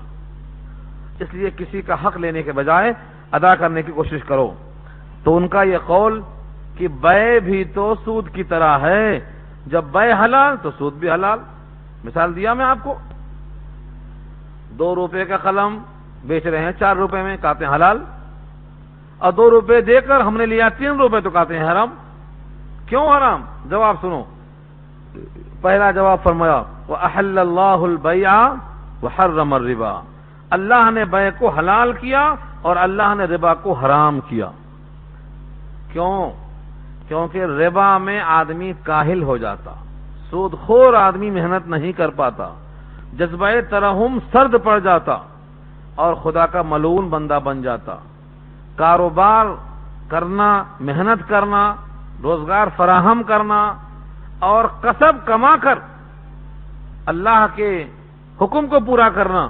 اس لیے کسی کا حق لینے کے بجائے ادا کرنے کی کوشش کرو. تو ان کا یہ قول کہ بے بھی تو سود کی طرح ہے، جب بے حلال تو سود بھی حلال. مثال دیا میں آپ کو، 2 روپے کا قلم بیچ رہے ہیں 4 روپے میں، کہتے ہیں حلال، اور 2 روپے دے کر ہم نے لیا 3 روپے تو کہتے ہیں حرام. کیوں حرام؟ جواب سنو. پہلا جواب فرمایا وَأَحَلَّ اللَّهُ الْبَيْعَ وَحَرَّمَ الرِّبَا. اللہ نے بے کو حلال کیا اور اللہ نے ربا کو حرام کیا. کیوں؟ کیونکہ ربا میں آدمی کاہل ہو جاتا، سود خور آدمی محنت نہیں کر پاتا، جذبہ ترحم سرد پڑ جاتا اور خدا کا ملعون بندہ بن جاتا۔ کاروبار کرنا، محنت کرنا، روزگار فراہم کرنا اور کسب کما کر اللہ کے حکم کو پورا کرنا،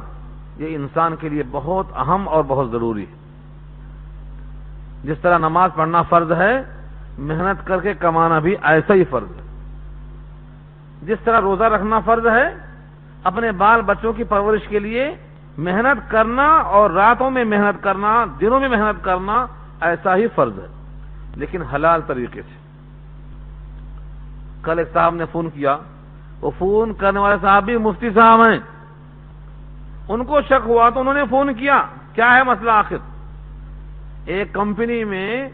یہ انسان کے لیے بہت اہم اور بہت ضروری ہے۔ جس طرح نماز پڑھنا فرض ہے، محنت کر کے کمانا بھی ایسا ہی فرض ہے۔ جس طرح روزہ رکھنا فرض ہے، اپنے بال بچوں کی پرورش کے لیے محنت کرنا اور راتوں میں محنت کرنا، دنوں میں محنت کرنا ایسا ہی فرض ہے، لیکن حلال طریقے سے۔ کل ایک صاحب نے فون کیا، وہ فون کرنے والے صاحب بھی مفتی صاحب ہیں، ان کو شک ہوا تو انہوں نے فون کیا، کیا ہے مسئلہ آخر؟ ایک کمپنی میں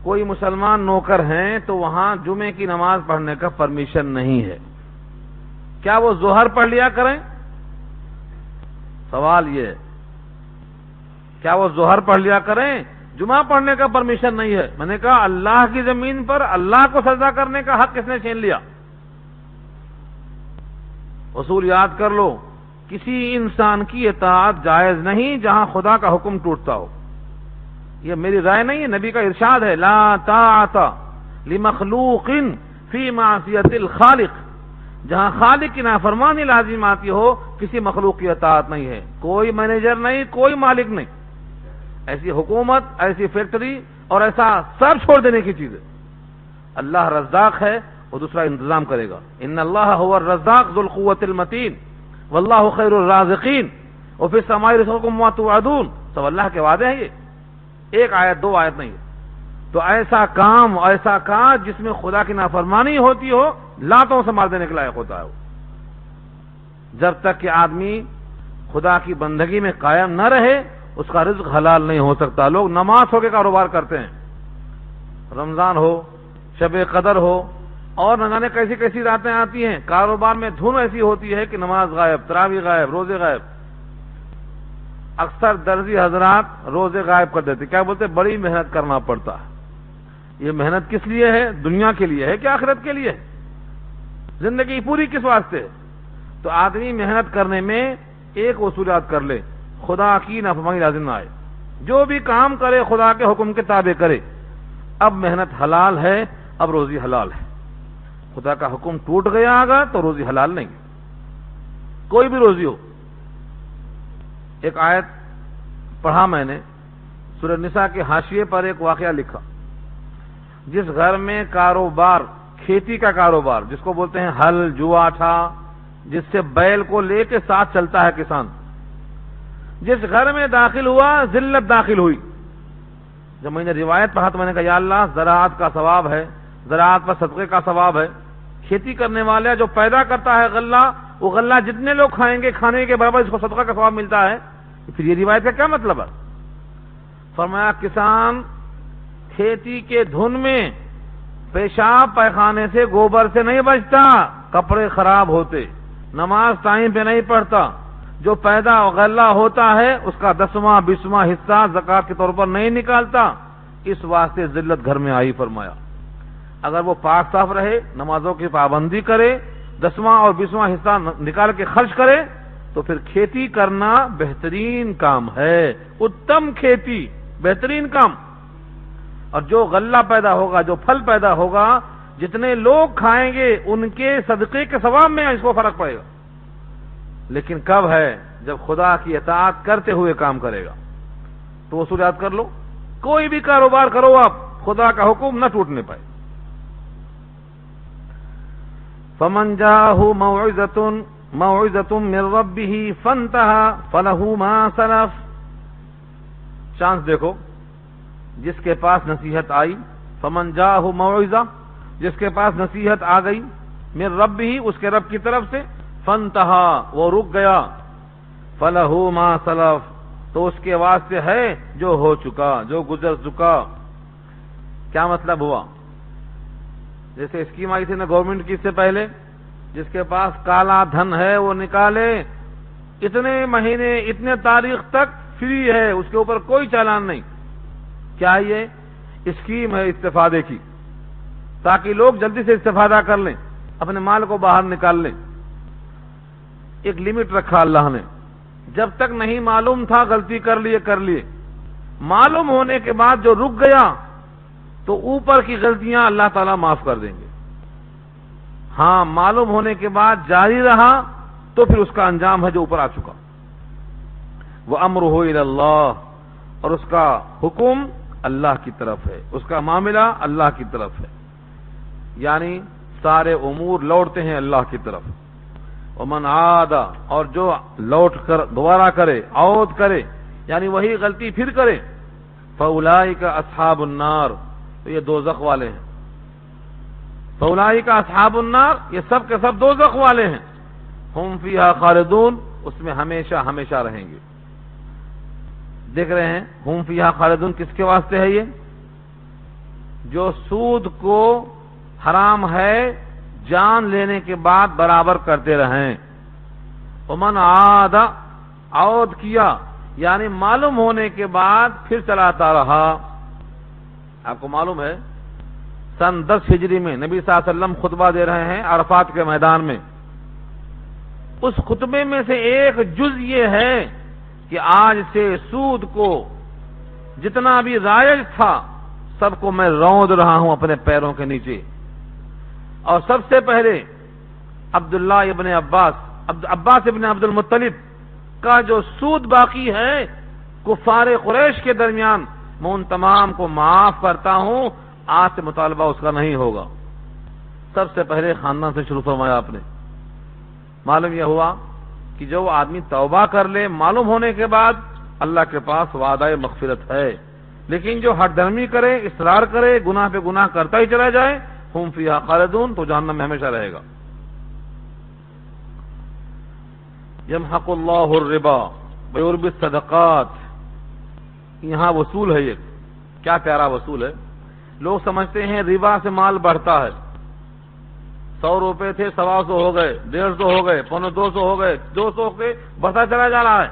کوئی مسلمان نوکر ہیں تو وہاں جمعے کی نماز پڑھنے کا پرمیشن نہیں ہے، کیا وہ ظہر پڑھ لیا کریں؟ سوال یہ ہے، کیا وہ ظہر پڑھ لیا کریں؟ جمعہ پڑھنے کا پرمیشن نہیں ہے۔ میں نے کہا اللہ کی زمین پر اللہ کو سجدہ کرنے کا حق کس نے چھین لیا؟ اصول یاد کر لو، کسی انسان کی اطاعت جائز نہیں جہاں خدا کا حکم ٹوٹتا ہو۔ یہ میری رائے نہیں ہے، نبی کا ارشاد ہے، لا طاعت لمخلوق فی معصیت الخالق۔ جہاں خالق کی نافرمانی لازم آتی ہو، کسی مخلوق کی اطاعت نہیں ہے، کوئی مینیجر نہیں، کوئی مالک نہیں۔ ایسی حکومت، ایسی فیکٹری اور ایسا سب چھوڑ دینے کی چیز ہے۔ اللہ رزاق ہے، وہ دوسرا انتظام کرے گا۔ ان اللہ هو الرزاق ذو القوة المتین واللہ خیر الرازقین وفی السماء رزقکم وما توعدون۔ سب اللہ کے وعدے ہیں، یہ ایک آیت دو آیت نہیں ہے۔ تو ایسا کام، ایسا کاج جس میں خدا کی نافرمانی ہوتی ہو، لاتوں سے مار دینے کے لائق ہوتا ہے وہ۔ جب تک کہ آدمی خدا کی بندگی میں قائم نہ رہے، اس کا رزق حلال نہیں ہو سکتا۔ لوگ نماز ہو کے کاروبار کرتے ہیں، رمضان ہو، شب قدر ہو، اور نہ جانے کیسی کیسی راتیں آتی ہیں، کاروبار میں دھن ایسی ہوتی ہے کہ نماز غائب، تراویح غائب، روزے غائب۔ اکثر درزی حضرات روزے غائب کر دیتے، کیا بولتے؟ بڑی محنت کرنا پڑتا ہے۔ یہ محنت کس لیے ہے؟ دنیا کے لیے ہے کہ آخرت کے لیے ہے؟ زندگی پوری کس واسطے ہے؟ تو آدمی محنت کرنے میں ایک اصول یاد کر لے، خدا کی نافرمانی لازم نہ آئے۔ جو بھی کام کرے خدا کے حکم کے تابع کرے۔ اب محنت حلال ہے، اب روزی حلال ہے۔ خدا کا حکم ٹوٹ گیا آگا تو روزی حلال نہیں، کوئی بھی روزی ہو۔ ایک آیت پڑھا میں نے، سورہ نساء کے حاشیے پر ایک واقعہ لکھا۔ جس گھر میں کاروبار، کھیتی کا کاروبار جس کو بولتے ہیں ہل جواٹھا، جس سے بیل کو لے کے ساتھ چلتا ہے کسان، جس گھر میں داخل ہوا ذلت داخل ہوئی۔ جب میں نے روایت پڑھا تو میں نے کہا یا اللہ، زراعت کا ثواب ہے، زراعت پر صدقے کا ثواب ہے۔ کھیتی کرنے والا جو پیدا کرتا ہے غلہ، وہ غلہ جتنے لوگ کھائیں گے کھانے کے برابر اس کو صدقہ کا ثواب ملتا ہے۔ پھر یہ روایت کا کیا مطلب ہے؟ فرمایا کسان کھیتی کے دھن میں پیشاب پیخانے سے، گوبر سے نہیں بچتا، کپڑے خراب ہوتے، نماز ٹائم پہ نہیں پڑھتا، جو پیدا غلہ ہوتا ہے اس کا 10واں 20واں حصہ زکات کے طور پر نہیں نکالتا، اس واسطے ذلت گھر میں آئی۔ فرمایا اگر وہ پاک صاف رہے، نمازوں کی پابندی کرے، 10واں اور 20واں حصہ نکال کے خرچ کرے، تو پھر کھیتی کرنا بہترین کام ہے، اتم کھیتی بہترین کام۔ اور جو غلہ پیدا ہوگا، جو پھل پیدا ہوگا، جتنے لوگ کھائیں گے ان کے صدقے کے ثواب میں اس کو فرق پڑے گا۔ لیکن کب ہے؟ جب خدا کی اطاعت کرتے ہوئے کام کرے گا۔ تو اصول یاد کر لو، کوئی بھی کاروبار کرو آپ، خدا کا حکم نہ ٹوٹنے پائے۔ فمن جاءه موعظة من ربه فانتهى فله ما سلف۔ چانس دیکھو، جس کے پاس نصیحت آئی، فمن جاءه موعظہ، جس کے پاس نصیحت آ گئی، من ربه، اس کے رب کی طرف سے، فانتهى، وہ رک گیا، فله ما سلف، تو اس کے واسطے ہے جو ہو چکا، جو گزر چکا۔ کیا مطلب ہوا؟ جیسے اسکیم آئی تھی نا گورنمنٹ کی، اس سے پہلے جس کے پاس کالا دھن ہے وہ نکالے، اتنے مہینے اتنے تاریخ تک فری ہے، اس کے اوپر کوئی چالان نہیں۔ کیا یہ اسکیم ہے استفادے کی، تاکہ لوگ جلدی سے استفادہ کر لیں، اپنے مال کو باہر نکال لیں۔ ایک لمٹ رکھا اللہ نے، جب تک نہیں معلوم تھا غلطی کر لیے، معلوم ہونے کے بعد جو رک گیا تو اوپر کی غلطیاں اللہ تعالیٰ معاف کر دیں گے. ہاں معلوم ہونے کے بعد جاری رہا تو پھر اس کا انجام ہے جو اوپر آ چکا. وَأَمْرُهُ إِلَى اللَّهِ، اور اس کا حکم اللہ کی طرف ہے، اس کا معاملہ اللہ کی طرف ہے، یعنی سارے امور لوٹتے ہیں اللہ کی طرف. وَمَنْ عَادَ، اور جو لوٹ کر دوبارہ کرے، عود کرے یعنی وہی غلطی پھر کرے، فَأُولَئِكَ أَصْحَابُ النَّارِ، تو یہ دوزخ والے ہیں. فَأُولَئِكَ أَصْحَابُ النَّارِ، یہ سب کے سب دوزخ والے ہیں. ہم فیہا خالدون، اس میں ہمیشہ ہمیشہ رہیں گے. دیکھ رہے ہیں ہم فیہا خالدون کس کے واسطے ہے؟ یہ جو سود کو حرام ہے جان لینے کے بعد برابر کرتے رہیں. ومن عاد، عود کیا یعنی معلوم ہونے کے بعد پھر چلاتا رہا. آپ کو معلوم ہے سن 10 ہجری میں نبی صلی اللہ علیہ وسلم خطبہ دے رہے ہیں عرفات کے میدان میں. اس خطبے میں سے ایک جز یہ ہے کہ آج سے سود کو جتنا بھی رائج تھا سب کو میں روند رہا ہوں اپنے پیروں کے نیچے. اور سب سے پہلے عبداللہ ابن عباس ابن عبد المطلب کا جو سود باقی ہے کفار قریش کے درمیان، میں ان تمام کو معاف کرتا ہوں، آج سے مطالبہ اس کا نہیں ہوگا. سب سے پہلے خاندان سے شروع فرمایا آپ نے. معلوم یہ ہوا کہ جو آدمی توبہ کر لے معلوم ہونے کے بعد اللہ کے پاس وعدہ مغفرت ہے، لیکن جو ہٹ درمی کرے، اصرار کرے، گناہ پہ گناہ کرتا ہی چلا جائے، ہم فیہا خالدون، تو جہنم میں ہمیشہ رہے گا. یمحق اللہ الربا ویربی الصدقات، یہاں وصول ہے. یہ کیا پیارا وصول ہے. لوگ سمجھتے ہیں ربا سے مال بڑھتا ہے. 100 روپے تھے 125 ہو گئے، 150 ہو گئے، 200 ہو گئے، 200 کے بڑھتا چلا جا رہا ہے.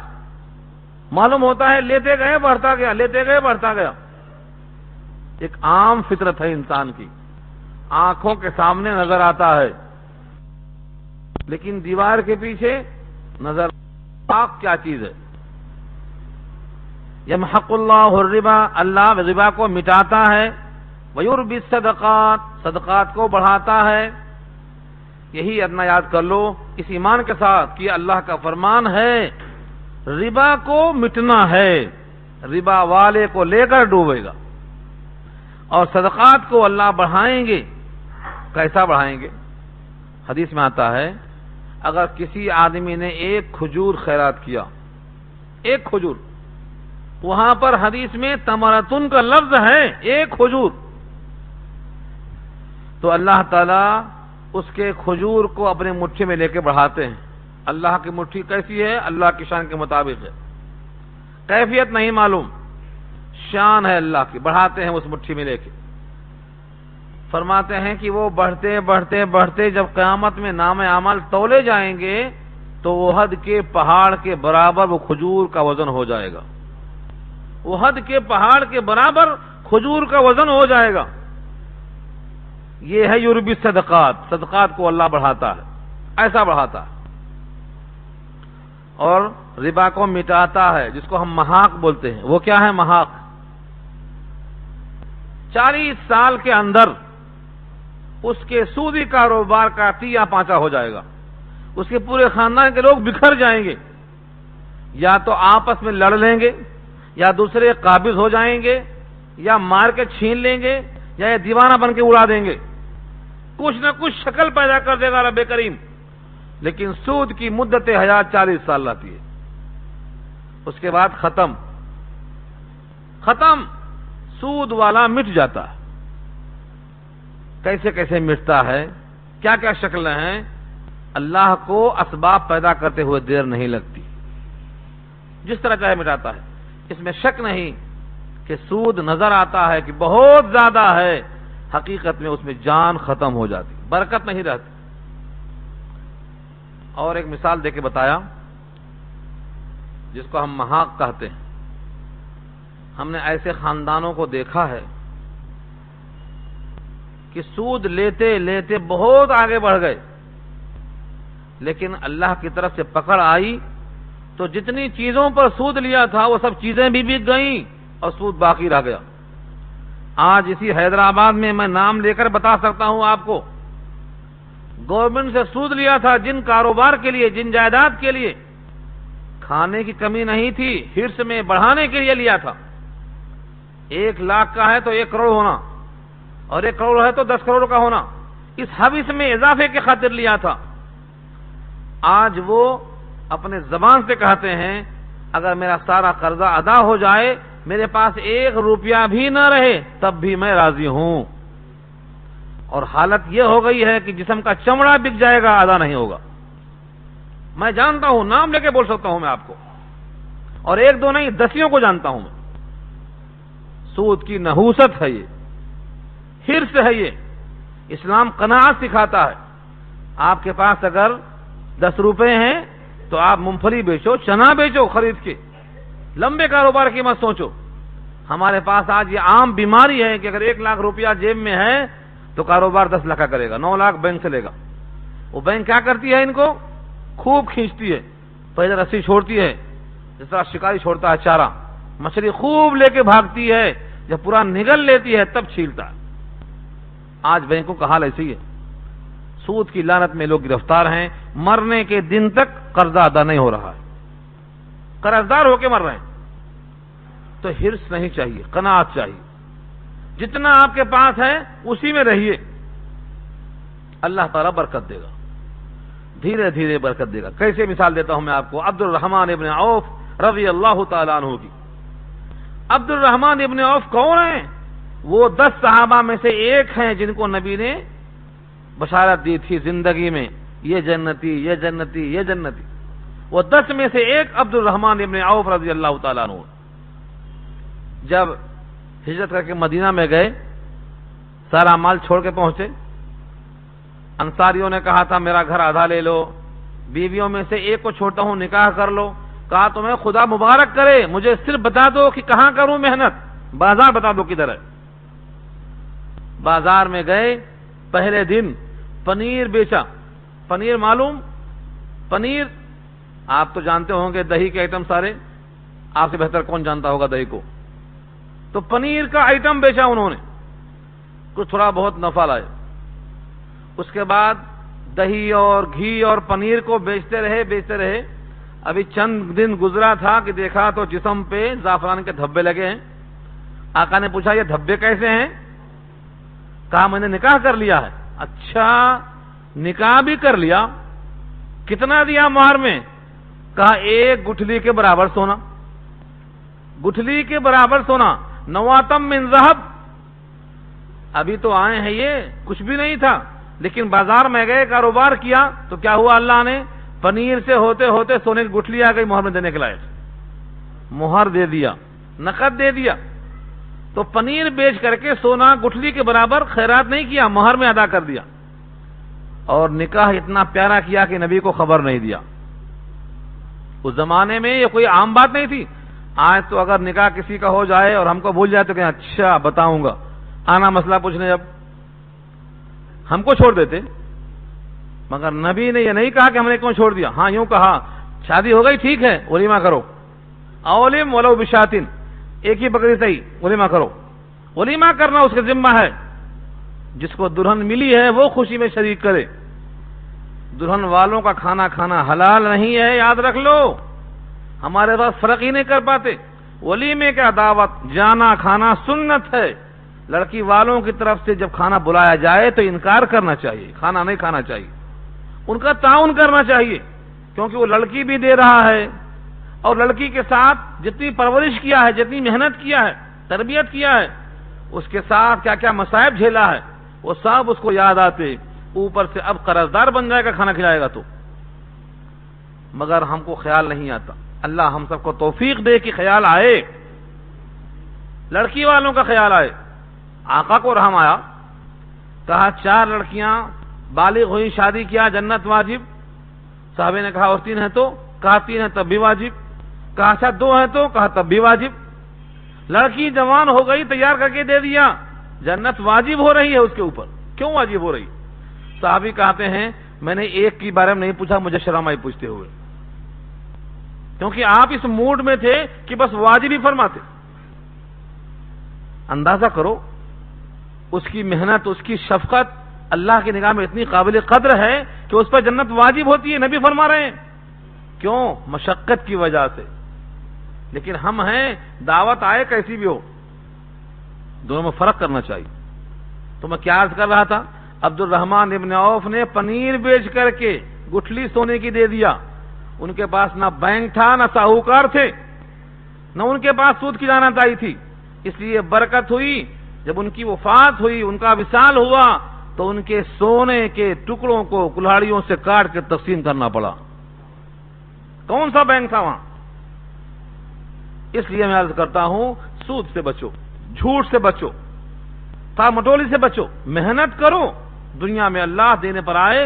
معلوم ہوتا ہے لیتے گئے بڑھتا گیا، لیتے گئے بڑھتا گیا. ایک عام فطرت ہے انسان کی، آنکھوں کے سامنے نظر آتا ہے لیکن دیوار کے پیچھے نظر آنکھ کیا چیز ہے. یمحق اللہ الربا، اللہ ربا کو مٹاتا ہے، ویربی الصدقات، صدقات کو بڑھاتا ہے. یہی ادنا یاد کر لو اس ایمان کے ساتھ کہ اللہ کا فرمان ہے ربا کو مٹنا ہے، ربا والے کو لے کر ڈوبے گا. اور صدقات کو اللہ بڑھائیں گے. کیسا بڑھائیں گے؟ حدیث میں آتا ہے اگر کسی آدمی نے 1 کھجور خیرات کیا، 1 کھجور، وہاں پر حدیث میں تمرتن کا لفظ ہے، 1 کھجور، تو اللہ تعالی اس کے کھجور کو اپنے مٹھی میں لے کے بڑھاتے ہیں. اللہ کی مٹھی کیسی ہے؟ اللہ کی شان کے مطابق ہے، کیفیت نہیں معلوم، شان ہے اللہ کی، بڑھاتے ہیں اس مٹھی میں لے کے. فرماتے ہیں کہ وہ بڑھتے بڑھتے بڑھتے جب قیامت میں نام اعمال تولے جائیں گے تو احد کے پہاڑ کے برابر وہ کھجور کا وزن ہو جائے گا. احد کے پہاڑ کے برابر کھجور کا وزن ہو جائے گا. یہ ہے یربی صدقات، صدقات کو اللہ بڑھاتا ہے، ایسا بڑھاتا ہے. اور ربا کو مٹاتا ہے، جس کو ہم محاق بولتے ہیں. وہ کیا ہے محاق؟ 40 سال کے اندر اس کے سودی کاروبار کا تیا پانچا ہو جائے گا. اس کے پورے خاندان کے لوگ بکھر جائیں گے، یا تو آپس میں لڑ لیں گے، یا دوسرے قابض ہو جائیں گے، یا مار کے چھین لیں گے، یا یہ دیوانہ بن کے اڑا دیں گے. کچھ نہ کچھ شکل پیدا کر دے گا رب کریم. لیکن سود کی مدت حیات 40 سال رہتی ہے. اس کے بعد ختم، سود والا مٹ جاتا ہے. کیسے کیسے مٹتا ہے، کیا کیا شکلیں ہیں؟ اللہ کو اسباب پیدا کرتے ہوئے دیر نہیں لگتی، جس طرح چاہے مٹاتا ہے. اس میں شک نہیں کہ سود نظر آتا ہے کہ بہت زیادہ ہے، حقیقت میں اس میں جان ختم ہو جاتی، برکت نہیں رہتی. اور ایک مثال دے کے بتایا جس کو ہم محاق کہتے ہیں. ہم نے ایسے خاندانوں کو دیکھا ہے کہ سود لیتے لیتے بہت آگے بڑھ گئے. لیکن اللہ کی طرف سے پکڑ آئی تو جتنی چیزوں پر سود لیا تھا وہ سب چیزیں بھی بک گئیں اور سود باقی رہ گیا۔ آج اسی حیدرآباد میں نام لے کر بتا سکتا ہوں آپ کو، گورنمنٹ سے سود لیا تھا جن کاروبار کے لیے، جن جائیداد کے لیے کھانے کی کمی نہیں تھی، ہرس میں بڑھانے کے لیے لیا تھا۔ 1 لاکھ کا ہے تو 1 کروڑ ہونا، اور 1 کروڑ ہے تو 10 کروڑ کا ہونا، اس حوث میں اضافے کی خاطر لیا تھا۔ آج وہ اپنے زبان سے کہتے ہیں اگر میرا سارا قرضہ ادا ہو جائے، میرے پاس 1 روپیہ بھی نہ رہے تب بھی میں راضی ہوں، اور حالت یہ ہو گئی ہے کہ جسم کا چمڑا بک جائے گا، ادا نہیں ہوگا۔ میں جانتا ہوں، نام لے کے بول سکتا ہوں میں آپ کو، اور 1 2 نہیں 10 کو جانتا ہوں میں۔ سود کی نحوست ہے یہ، حرص ہے یہ۔ اسلام قناعت سکھاتا ہے۔ آپ کے پاس اگر 10 روپے ہیں تو آپ مونگ پھلی بیچو، چنا بیچو خرید کے، لمبے کاروبار کی مت سوچو۔ ہمارے پاس آج یہ عام بیماری ہے کہ اگر 1 لاکھ روپیہ جیب میں ہے تو کاروبار 10 لاکھ کا کرے گا، 9 لاکھ بینک سے لے گا۔ وہ بینک کیا کرتی ہے؟ ان کو خوب کھینچتی ہے، پہلے رسی چھوڑتی ہے جس طرح شکاری چھوڑتا ہے چارہ، مچھلی خوب لے کے بھاگتی ہے، جب پورا نگل لیتی ہے تب چھیلتا ہے۔ آج بینکوں کا حال ایسی ہے، سود کی لعنت میں لوگ گرفتار ہیں، مرنے کے دن تک قرضہ ادا نہیں ہو رہا ہے، قرضدار ہو کے مر رہے ہیں۔ تو حرص نہیں چاہیے، قناعت چاہیے۔ جتنا آپ کے پاس ہے اسی میں رہیے، اللہ تعالیٰ برکت دے گا، دھیرے دھیرے برکت دے گا۔ کیسے مثال دیتا ہوں میں آپ کو، عبد الرحمن ابن عوف رضی اللہ تعالیٰ عنہ کی۔ عبد الرحمن ابن عوف کون ہیں؟ وہ 10 صحابہ میں سے ایک ہیں جن کو نبی نے بشارت دی تھی زندگی میں، یہ جنتی، یہ جنتی، یہ جنتی۔ وہ 10 میں سے ایک عبد الرحمن ابن عوف رضی اللہ تعالیٰ عنہ۔ جب ہجرت کر کے مدینہ میں گئے، سارا مال چھوڑ کے پہنچے، انصاریوں نے کہا تھا میرا گھر آدھا لے لو، بیویوں میں سے ایک کو چھوڑتا ہوں نکاح کر لو۔ کہا تمہیں خدا مبارک کرے، مجھے صرف بتا دو کہ کہاں کروں محنت، بازار بتا دو کدھر ہے۔ بازار میں گئے، پہلے دن پنیر بیچا۔ پنیر معلوم؟ پنیر آپ تو جانتے ہوں گے، دہی کے آئٹم سارے، آپ سے بہتر کون جانتا ہوگا دہی کو۔ تو پنیر کا آئٹم بیچا انہوں نے، کچھ تھوڑا بہت نفع لائے۔ اس کے بعد دہی اور گھی اور پنیر کو بیچتے رہے۔ ابھی چند دن گزرا تھا کہ دیکھا تو جسم پہ زعفران کے دھبے لگے ہیں۔ آقا نے پوچھا یہ دھبے کیسے ہیں؟ کہا میں نے نکاح کر لیا ہے۔ اچھا، نکاح بھی کر لیا؟ کتنا دیا مہر میں؟ کہا 1 گٹھلی کے برابر سونا۔ گٹھلی کے برابر سونا، نواتم من ذہب۔ ابھی تو آئے ہیں، یہ کچھ بھی نہیں تھا، لیکن بازار میں گئے، کاروبار کیا تو کیا ہوا؟ اللہ نے پنیر سے ہوتے ہوتے سونے کی گٹھلی آ گئی مہر میں دینے کے لائق، مہر دے دیا، نقد دے دیا۔ تو پنیر بیچ کر کے سونا گٹھلی کے برابر خیرات نہیں کیا، مہر میں ادا کر دیا، اور نکاح اتنا پیارا کیا کہ نبی کو خبر نہیں دیا۔ اس زمانے میں یہ کوئی عام بات نہیں تھی۔ آج تو اگر نکاح کسی کا ہو جائے اور ہم کو بھول جائے تو کہ اچھا بتاؤں گا، آنا مسئلہ پوچھنے، جب ہم کو چھوڑ دیتے۔ مگر نبی نے یہ نہیں کہا کہ ہم نے کیوں چھوڑ دیا۔ ہاں یوں کہا شادی ہو گئی ٹھیک ہے، ولیمہ کرو، اولم ولو بشاتن، ایک ہی بکری صحیح، ولیمہ کرو۔ ولیمہ کرنا اس کا ذمہ ہے، جس کو دلہن ملی ہے وہ خوشی میں شریک کرے۔ دلہن والوں کا کھانا کھانا حلال نہیں ہے، یاد رکھ لو۔ ہمارے پاس فرق ہی نہیں کر پاتے۔ ولیمے کا دعوت جانا کھانا سنت ہے، لڑکی والوں کی طرف سے جب کھانا بلایا جائے تو انکار کرنا چاہیے، کھانا نہیں کھانا چاہیے، ان کا تعاون کرنا چاہیے، کیونکہ وہ لڑکی بھی دے رہا ہے، اور لڑکی کے ساتھ جتنی پرورش کیا ہے، جتنی محنت کیا ہے، تربیت کیا ہے، اس کے ساتھ کیا کیا مصائب جھیلا ہے، وہ سب اس کو یاد آتے۔ اوپر سے اب قرضدار بن جائے گا کھانا کھلائے گا تو، مگر ہم کو خیال نہیں آتا۔ اللہ ہم سب کو توفیق دے کہ خیال آئے، لڑکی والوں کا خیال آئے۔ آقا کو رحم آیا، کہا 4 لڑکیاں بالغ ہوئی، شادی کیا، جنت واجب۔ صحابے نے کہا اور 3 ہیں تو؟ کہا 3 ہیں تب بھی واجب۔ کہا اچھا 2 ہیں تو؟ کہا تب بھی واجب۔ لڑکی جوان ہو گئی، تیار کر کے دے دیا، جنت واجب ہو رہی ہے اس کے اوپر، کیوں واجب ہو رہی؟ صحابی کہتے ہیں میں نے ایک کے بارے میں نہیں پوچھا، مجھے شرم آئی پوچھتے ہوئے، کیونکہ آپ اس موڈ میں تھے کہ بس واجب ہی فرماتے۔ اندازہ کرو اس کی محنت، اس کی شفقت اللہ کی نگاہ میں اتنی قابل قدر ہے کہ اس پر جنت واجب ہوتی ہے، نبی فرما رہے ہیں۔ کیوں؟ مشقت کی وجہ سے۔ لیکن ہم ہیں دعوت آئے کیسی بھی ہو، دونوں میں فرق کرنا چاہیے۔ تو میں کیا عرض کر رہا تھا، عبد الرحمن ابن عوف نے پنیر بیچ کر کے گٹھلی سونے کی دے دیا۔ ان کے پاس نہ بینک تھا، نہ ساہوکار تھے، نہ ان کے پاس سود کی دانتداری تھی، اس لیے برکت ہوئی۔ جب ان کی وفات ہوئی، ان کا وصال ہوا، تو ان کے سونے کے ٹکڑوں کو کلہاڑیوں سے کاٹ کے تقسیم کرنا پڑا۔ کون سا بینک تھا وہاں؟ اس لیے میں عرض کرتا ہوں، سود سے بچو، جھوٹ سے بچو، مٹولی سے بچو، محنت کرو۔ دنیا میں اللہ دینے پر آئے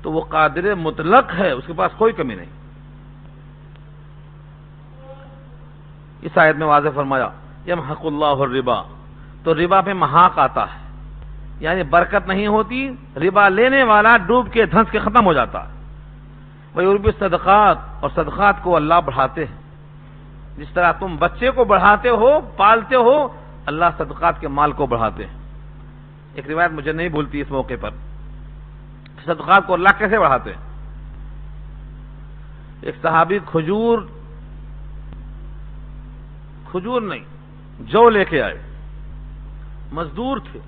تو وہ قادر مطلق ہے، اس کے پاس کوئی کمی نہیں۔ اس آیت میں واضح فرمایا یمحق اللہ الربا، تو ربا پہ محاق آتا ہے، یعنی برکت نہیں ہوتی، ربا لینے والا ڈوب کے دھنس کے ختم ہو جاتا ہے۔ وَيُرْبِي الصَّدَقَاتِ، اور صدقات کو اللہ بڑھاتے ہیں۔ جس طرح تم بچے کو بڑھاتے ہو، پالتے ہو، اللہ صدقات کے مال کو بڑھاتے ہیں۔ ایک روایت مجھے نہیں بھولتی اس موقع پر، صدقات کو اللہ کیسے بڑھاتے ہیں۔ ایک صحابی کھجور نہیں، جو لے کے آئے، مزدور تھے،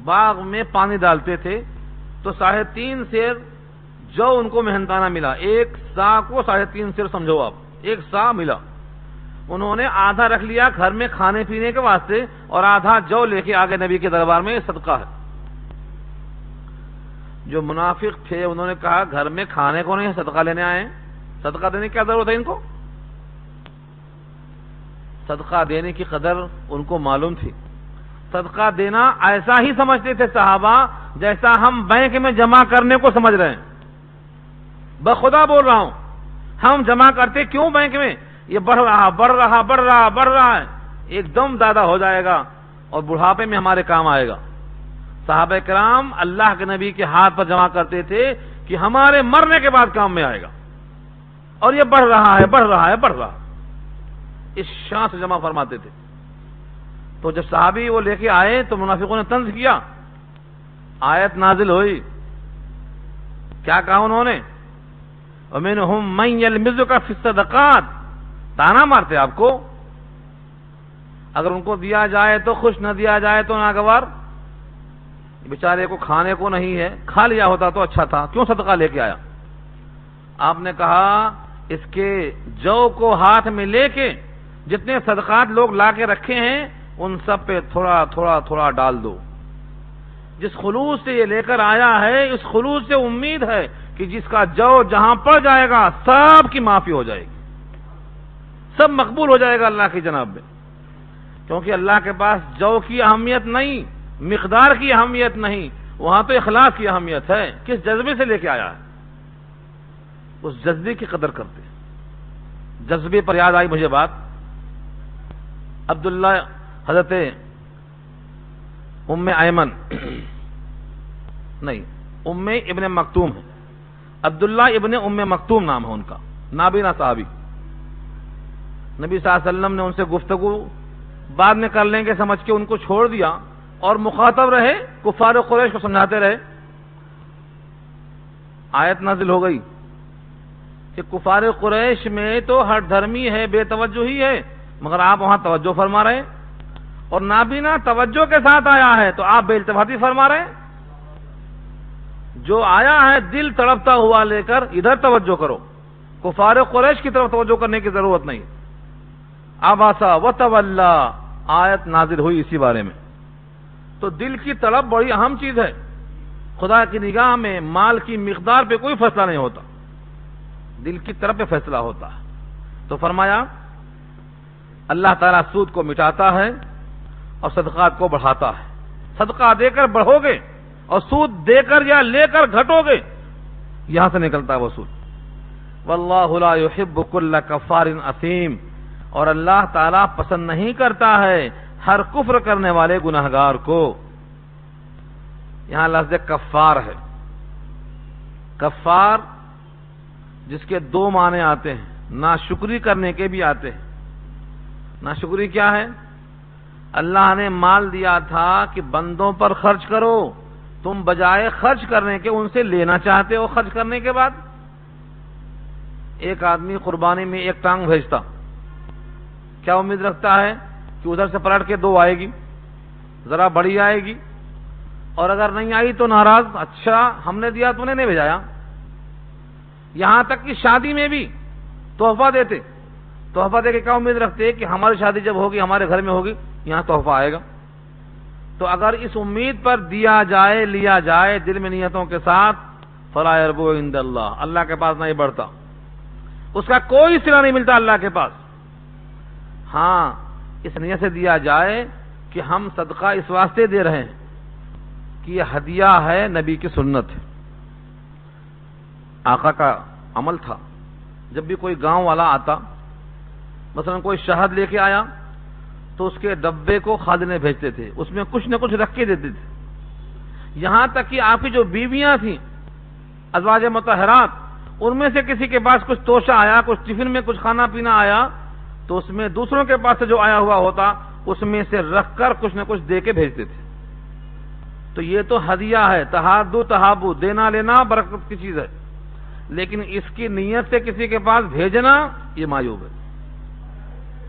باغ میں پانی ڈالتے تھے، تو 3.5 سیر جو ان کو محنتانہ ملا، ایک سا کو 3.5 سیر سمجھو آپ، ایک سا ملا۔ انہوں نے آدھا رکھ لیا گھر میں کھانے پینے کے واسطے، اور آدھا جو لے کے آگے نبی کے دربار میں، یہ صدقہ ہے۔ جو منافق تھے انہوں نے کہا گھر میں کھانے کو نہیں، صدقہ لینے آئے ہیں، صدقہ دینے کی کیا ضرورت ہے ان کو؟ صدقہ دینے کی قدر ان کو معلوم تھی۔ صدقہ دینا ایسا ہی سمجھتے تھے صحابہ جیسا ہم بینک میں جمع کرنے کو سمجھ رہے ہیں۔ بخدا بول رہا ہوں، ہم جمع کرتے کیوں بینک میں؟ یہ بڑھ رہا ہے، ایک دم زیادہ ہو جائے گا اور بڑھاپے میں ہمارے کام آئے گا۔ صحابہ کرام اللہ کے نبی کے ہاتھ پر جمع کرتے تھے کہ ہمارے مرنے کے بعد کام میں آئے گا، اور یہ بڑھ رہا ہے، اس شان سے جمع فرماتے تھے۔ تو جب صحابی وہ لے کے آئے تو منافقوں نے طنز کیا، آیت نازل ہوئی، کیا کہا انہوں نے؟ وَمِنْهُمْ مَنْ يَلْمِزُكَ فِي الصَّدَقَاتِ، تانا مارتے آپ کو، اگر ان کو دیا جائے تو خوش، نہ دیا جائے تو ناگوار، بیچارے کو کھانے کو نہیں ہے، کھا لیا ہوتا تو اچھا تھا، کیوں صدقہ لے کے آیا؟ آپ نے کہا اس کے جو کو ہاتھ میں لے کے جتنے صدقات لوگ لا کے رکھے ہیں ان سب پہ تھوڑا ڈال دو۔ جس خلوص سے یہ لے کر آیا ہے، اس خلوص سے امید ہے کہ جس کا جو جہاں پڑ جائے گا سب کی معافی ہو جائے گی، سب مقبول ہو جائے گا اللہ کی جناب میں، کیونکہ اللہ کے پاس جو کی اہمیت نہیں، مقدار کی اہمیت نہیں، وہاں تو اخلاص کی اہمیت ہے، کس جذبے سے لے کے آیا ہے، اس جذبے کی قدر کرتے ہیں۔ جذبے پر یاد آئی مجھے بات، عبداللہ حضرت ام ایمن نہیں، ام ابن مکتوم ہے، عبداللہ ابن ام مکتوم نام ہے ان کا، نابینا صحابی۔ نبی صلی اللہ علیہ وسلم نے ان سے گفتگو بعد میں کر لیں گے سمجھ کے ان کو چھوڑ دیا، اور مخاطب رہے، کفار قریش کو سمجھاتے رہے۔ آیت نازل ہو گئی کہ کفار قریش میں تو ہر دھرمی ہے، بے توجہ ہی ہے، مگر آپ وہاں توجہ فرما رہے ہیں، اور نابینا توجہ کے ساتھ آیا ہے تو آپ بے التفاتی فرما رہے ہیں۔ جو آیا ہے دل تڑپتا ہوا لے کر، ادھر توجہ کرو، کفار قریش کی طرف توجہ کرنے کی ضرورت نہیں۔ عبسا وتولا آیت نازل ہوئی اسی بارے میں۔ تو دل کی طلب بڑی اہم چیز ہے، خدا کی نگاہ میں مال کی مقدار پہ کوئی فیصلہ نہیں ہوتا، دل کی طرف پہ فیصلہ ہوتا ہے۔ تو فرمایا اللہ تعالیٰ سود کو مٹاتا ہے اور صدقات کو بڑھاتا ہے۔ صدقہ دے کر بڑھو گے اور سود دے کر یا لے کر گھٹو گے، یہاں سے نکلتا ہے وہ سود۔ واللہ لا يحب كل کفار اثیم، اور اللہ تعالیٰ پسند نہیں کرتا ہے ہر کفر کرنے والے گناہگار کو۔ یہاں لفظ کفار ہے، کفار جس کے دو معنی آتے ہیں، ناشکری کرنے کے بھی آتے ہیں۔ ناشکری کیا ہے؟ اللہ نے مال دیا تھا کہ بندوں پر خرچ کرو، تم بجائے خرچ کرنے کے ان سے لینا چاہتے ہو۔ خرچ کرنے کے بعد ایک آدمی قربانی میں ایک ٹانگ بھیجتا، کیا امید رکھتا ہے کہ ادھر سے پلٹ کے دو آئے گی، ذرا بڑی آئے گی، اور اگر نہیں آئی تو ناراض، اچھا ہم نے دیا تو نے نہیں بھیجایا۔ یہاں تک کہ شادی میں بھی تحفہ دیتے، تحفہ دے کے کیا امید رکھتے کہ ہماری شادی جب ہوگی ہمارے گھر میں ہوگی یہاں تحفہ آئے گا۔ تو اگر اس امید پر دیا جائے لیا جائے دل میں نیتوں کے ساتھ، فلا یربو عند اللہ، اللہ کے پاس نہیں بڑھتا، اس کا کوئی صلہ نہیں ملتا اللہ کے پاس۔ ہاں اس نیت سے دیا جائے کہ ہم صدقہ اس واسطے دے رہے ہیں کہ یہ ہدیہ ہے، نبی کی سنت ہے، آقا کا عمل تھا۔ جب بھی کوئی گاؤں والا آتا، مثلا کوئی شہد لے کے آیا تو اس کے ڈبے کو خادنے بھیجتے تھے، اس میں کچھ نہ کچھ رکھ کے دیتے تھے۔ یہاں تک کہ آپ کی جو بیویاں تھیں ازواج مطہرات، ان میں سے کسی کے پاس کچھ توشہ آیا، کچھ ٹفن میں کچھ کھانا پینا آیا، تو اس میں دوسروں کے پاس سے جو آیا ہوا ہوتا اس میں سے رکھ کر کچھ نہ کچھ دے کے بھیجتے تھے۔ تو یہ تو ہدیہ ہے، تحادو تحابو، دینا لینا برکت کی چیز ہے، لیکن اس کی نیت سے کسی کے پاس بھیجنا یہ معیوب ہے۔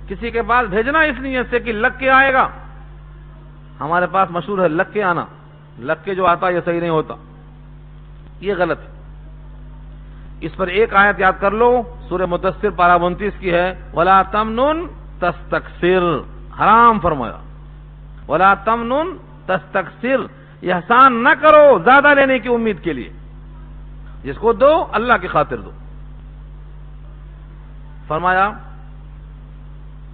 کسی کے پاس بھیجنا اس نیت سے کہ لگ کے آئے گا، ہمارے پاس مشہور ہے لگ کے آنا، لگ کے جو آتا یہ صحیح نہیں ہوتا، یہ غلط ہے۔ اس پر ایک آیت یاد کر لو، سورہ مدثر پارہ 29 کی ہے، وَلَا تَمْنُن تَسْتَكْثِرْ، حرام فرمایا، وَلَا تَمْنُن تَسْتَكْثِرْ، احسان نہ کرو زیادہ لینے کی امید کے لیے، جس کو دو اللہ کی خاطر دو۔ فرمایا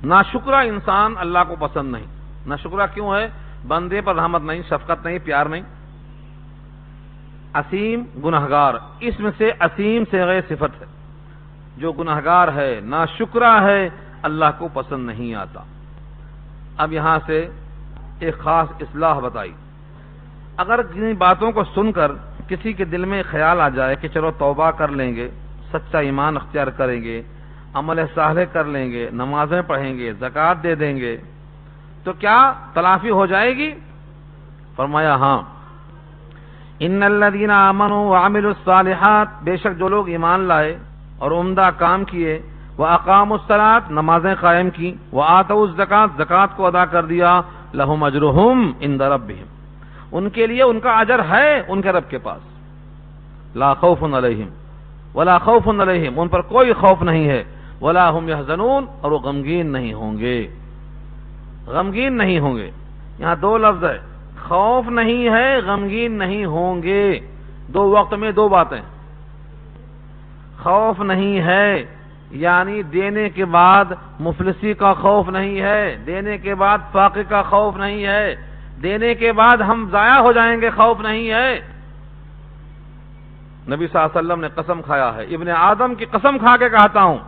ناشکرا انسان اللہ کو پسند نہیں۔ ناشکرا کیوں ہے؟ بندے پر رحمت نہیں، شفقت نہیں، پیار نہیں۔ اسیم گنہگار، اس میں سے اسیم سے غیر صفت ہے، جو گنہگار ہے ناشکرا ہے اللہ کو پسند نہیں آتا۔ اب یہاں سے ایک خاص اصلاح بتائی، اگر کسی باتوں کو سن کر کسی کے دل میں خیال آ جائے کہ چلو توبہ کر لیں گے، سچا ایمان اختیار کریں گے، عمل صالح کر لیں گے، نمازیں پڑھیں گے، زکوٰۃ دے دیں گے، تو کیا تلافی ہو جائے گی؟ فرمایا ہاں، ان الذین آمنوا وعملوا الصالحات، بے شک جو لوگ ایمان لائے اور عمدہ کام کیے، واقاموا الصلاۃ، نمازیں قائم کی، وآتوا الزکوٰۃ، زکوٰۃ کو ادا کر دیا، لہم اجرہم عند ربہم، ان کے لیے ان کا اجر ہے ان کے رب کے پاس، لا خوف علیہم ولا خوف علیہم، ان پر کوئی خوف نہیں ہے، ولا هم يحزنون، اور وہ غمگین نہیں ہوں گے، غمگین نہیں ہوں گے۔ یہاں دو لفظ ہے، خوف نہیں ہے، غمگین نہیں ہوں گے، دو وقت میں دو باتیں۔ خوف نہیں ہے یعنی دینے کے بعد مفلسی کا خوف نہیں ہے، دینے کے بعد فاقے کا خوف نہیں ہے، دینے کے بعد ہم ضائع ہو جائیں گے خوف نہیں ہے۔ نبی صلی اللہ علیہ وسلم نے قسم کھایا ہے، ابن آدم کی قسم کھا کے کہتا ہوں،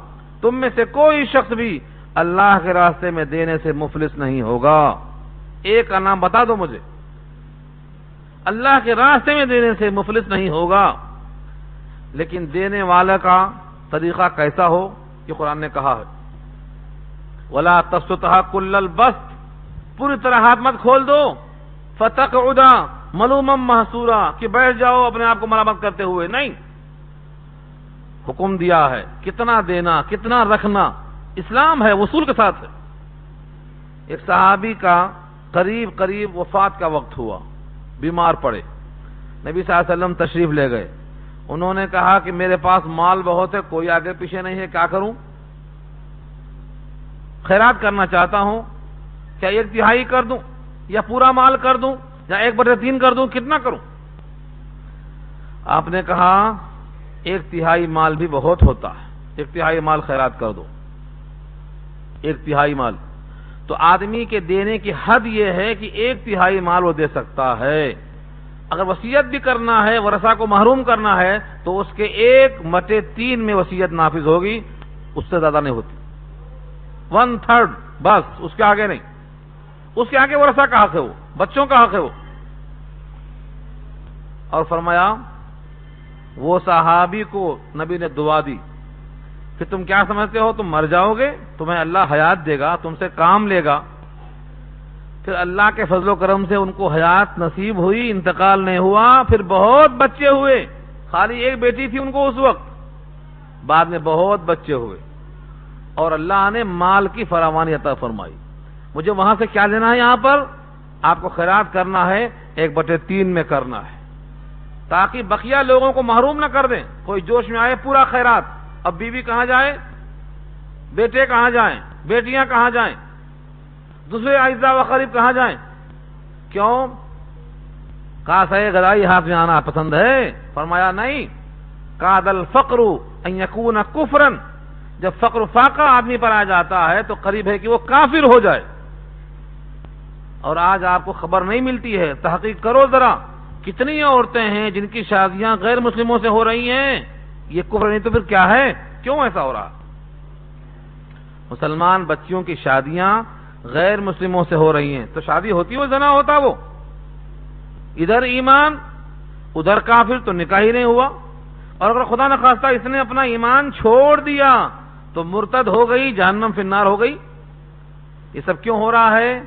تم میں سے کوئی شخص بھی اللہ کے راستے میں دینے سے مفلس نہیں ہوگا۔ ایک کا نام بتا دو مجھے، اللہ کے راستے میں دینے سے مفلس نہیں ہوگا۔ لیکن دینے والا کا طریقہ کیسا ہو، یہ قرآن نے کہا ہے، وَلَا تَبْسُطْهَا كُلَّ الْبَسْطِ، پوری طرح ہاتھ مت کھول دو، فَتَقْعُدَ مَلُومًا مَحْسُورًا، کہ بیٹھ جاؤ اپنے آپ کو ملامت کرتے ہوئے، نہیں، حکم دیا ہے کتنا دینا کتنا رکھنا، اسلام ہے، وصول کے ساتھ ہے۔ ایک صحابی کا قریب وفات کا وقت ہوا، بیمار پڑے، نبی صلی اللہ علیہ وسلم تشریف لے گئے، انہوں نے کہا کہ میرے پاس مال بہت ہے، کوئی آگے پیچھے نہیں ہے، کیا کروں؟ خیرات کرنا چاہتا ہوں، کیا 1/3 کر دوں یا پورا مال کر دوں یا 1/3 کر دوں، کتنا کروں؟ آپ نے کہا 1/3 مال بھی بہت ہوتا ہے، 1/3 مال خیرات کر دو، 1/3 مال۔ تو آدمی کے دینے کی حد یہ ہے کہ 1/3 مال وہ دے سکتا ہے۔ اگر وصیت بھی کرنا ہے، ورثہ کو محروم کرنا ہے، تو اس کے 1/3 میں وصیت نافذ ہوگی، اس سے زیادہ نہیں ہوتی، 1/3 بس، اس کے آگے نہیں، اس کے آگے ورثہ کا حق ہے، وہ بچوں کا حق ہے وہ۔ اور فرمایا وہ صحابی کو نبی نے دعا دی کہ تم کیا سمجھتے ہو تم مر جاؤ گے، تمہیں اللہ حیات دے گا، تم سے کام لے گا؟ پھر اللہ کے فضل و کرم سے ان کو حیات نصیب ہوئی، انتقال نہیں ہوا، پھر بہت بچے ہوئے، خالی ایک بیٹی تھی ان کو اس وقت، بعد میں بہت بچے ہوئے، اور اللہ نے مال کی فراوانی عطا فرمائی۔ مجھے وہاں سے کیا لینا ہے؟ یہاں پر آپ کو خیرات کرنا ہے 1/3 میں کرنا ہے، تاکہ بقیہ لوگوں کو محروم نہ کر دیں۔ کوئی جوش میں آئے پورا خیرات، اب بیوی کہاں جائے، بیٹے کہاں جائیں، بیٹیاں کہاں جائیں، دوسرے اعزاء و قریب کہاں جائیں؟ کیوں؟ کاسہ غدائی ہاتھ میں آنا پسند ہے؟ فرمایا نہیں، کاد الفقر ان یکون کفرا، جب فقر فاقہ آدمی پر آ جاتا ہے تو قریب ہے کہ وہ کافر ہو جائے۔ اور آج آپ کو خبر نہیں ملتی ہے، تحقیق کرو ذرا، کتنی عورتیں ہیں جن کی شادیاں غیر مسلموں سے ہو رہی ہیں؟ یہ کفر نہیں تو پھر کیا ہے؟ کیوں ایسا ہو رہا؟ مسلمان بچیوں کی شادیاں غیر مسلموں سے ہو رہی ہیں تو شادی ہوتی وہ زنا ہوتا، وہ ادھر ایمان ادھر کافر، تو نکاح ہی نہیں ہوا۔ اور اگر خدا نخواستہ اس نے اپنا ایمان چھوڑ دیا تو مرتد ہو گئی، جہنم فی النار ہو گئی۔ یہ سب کیوں ہو رہا ہے؟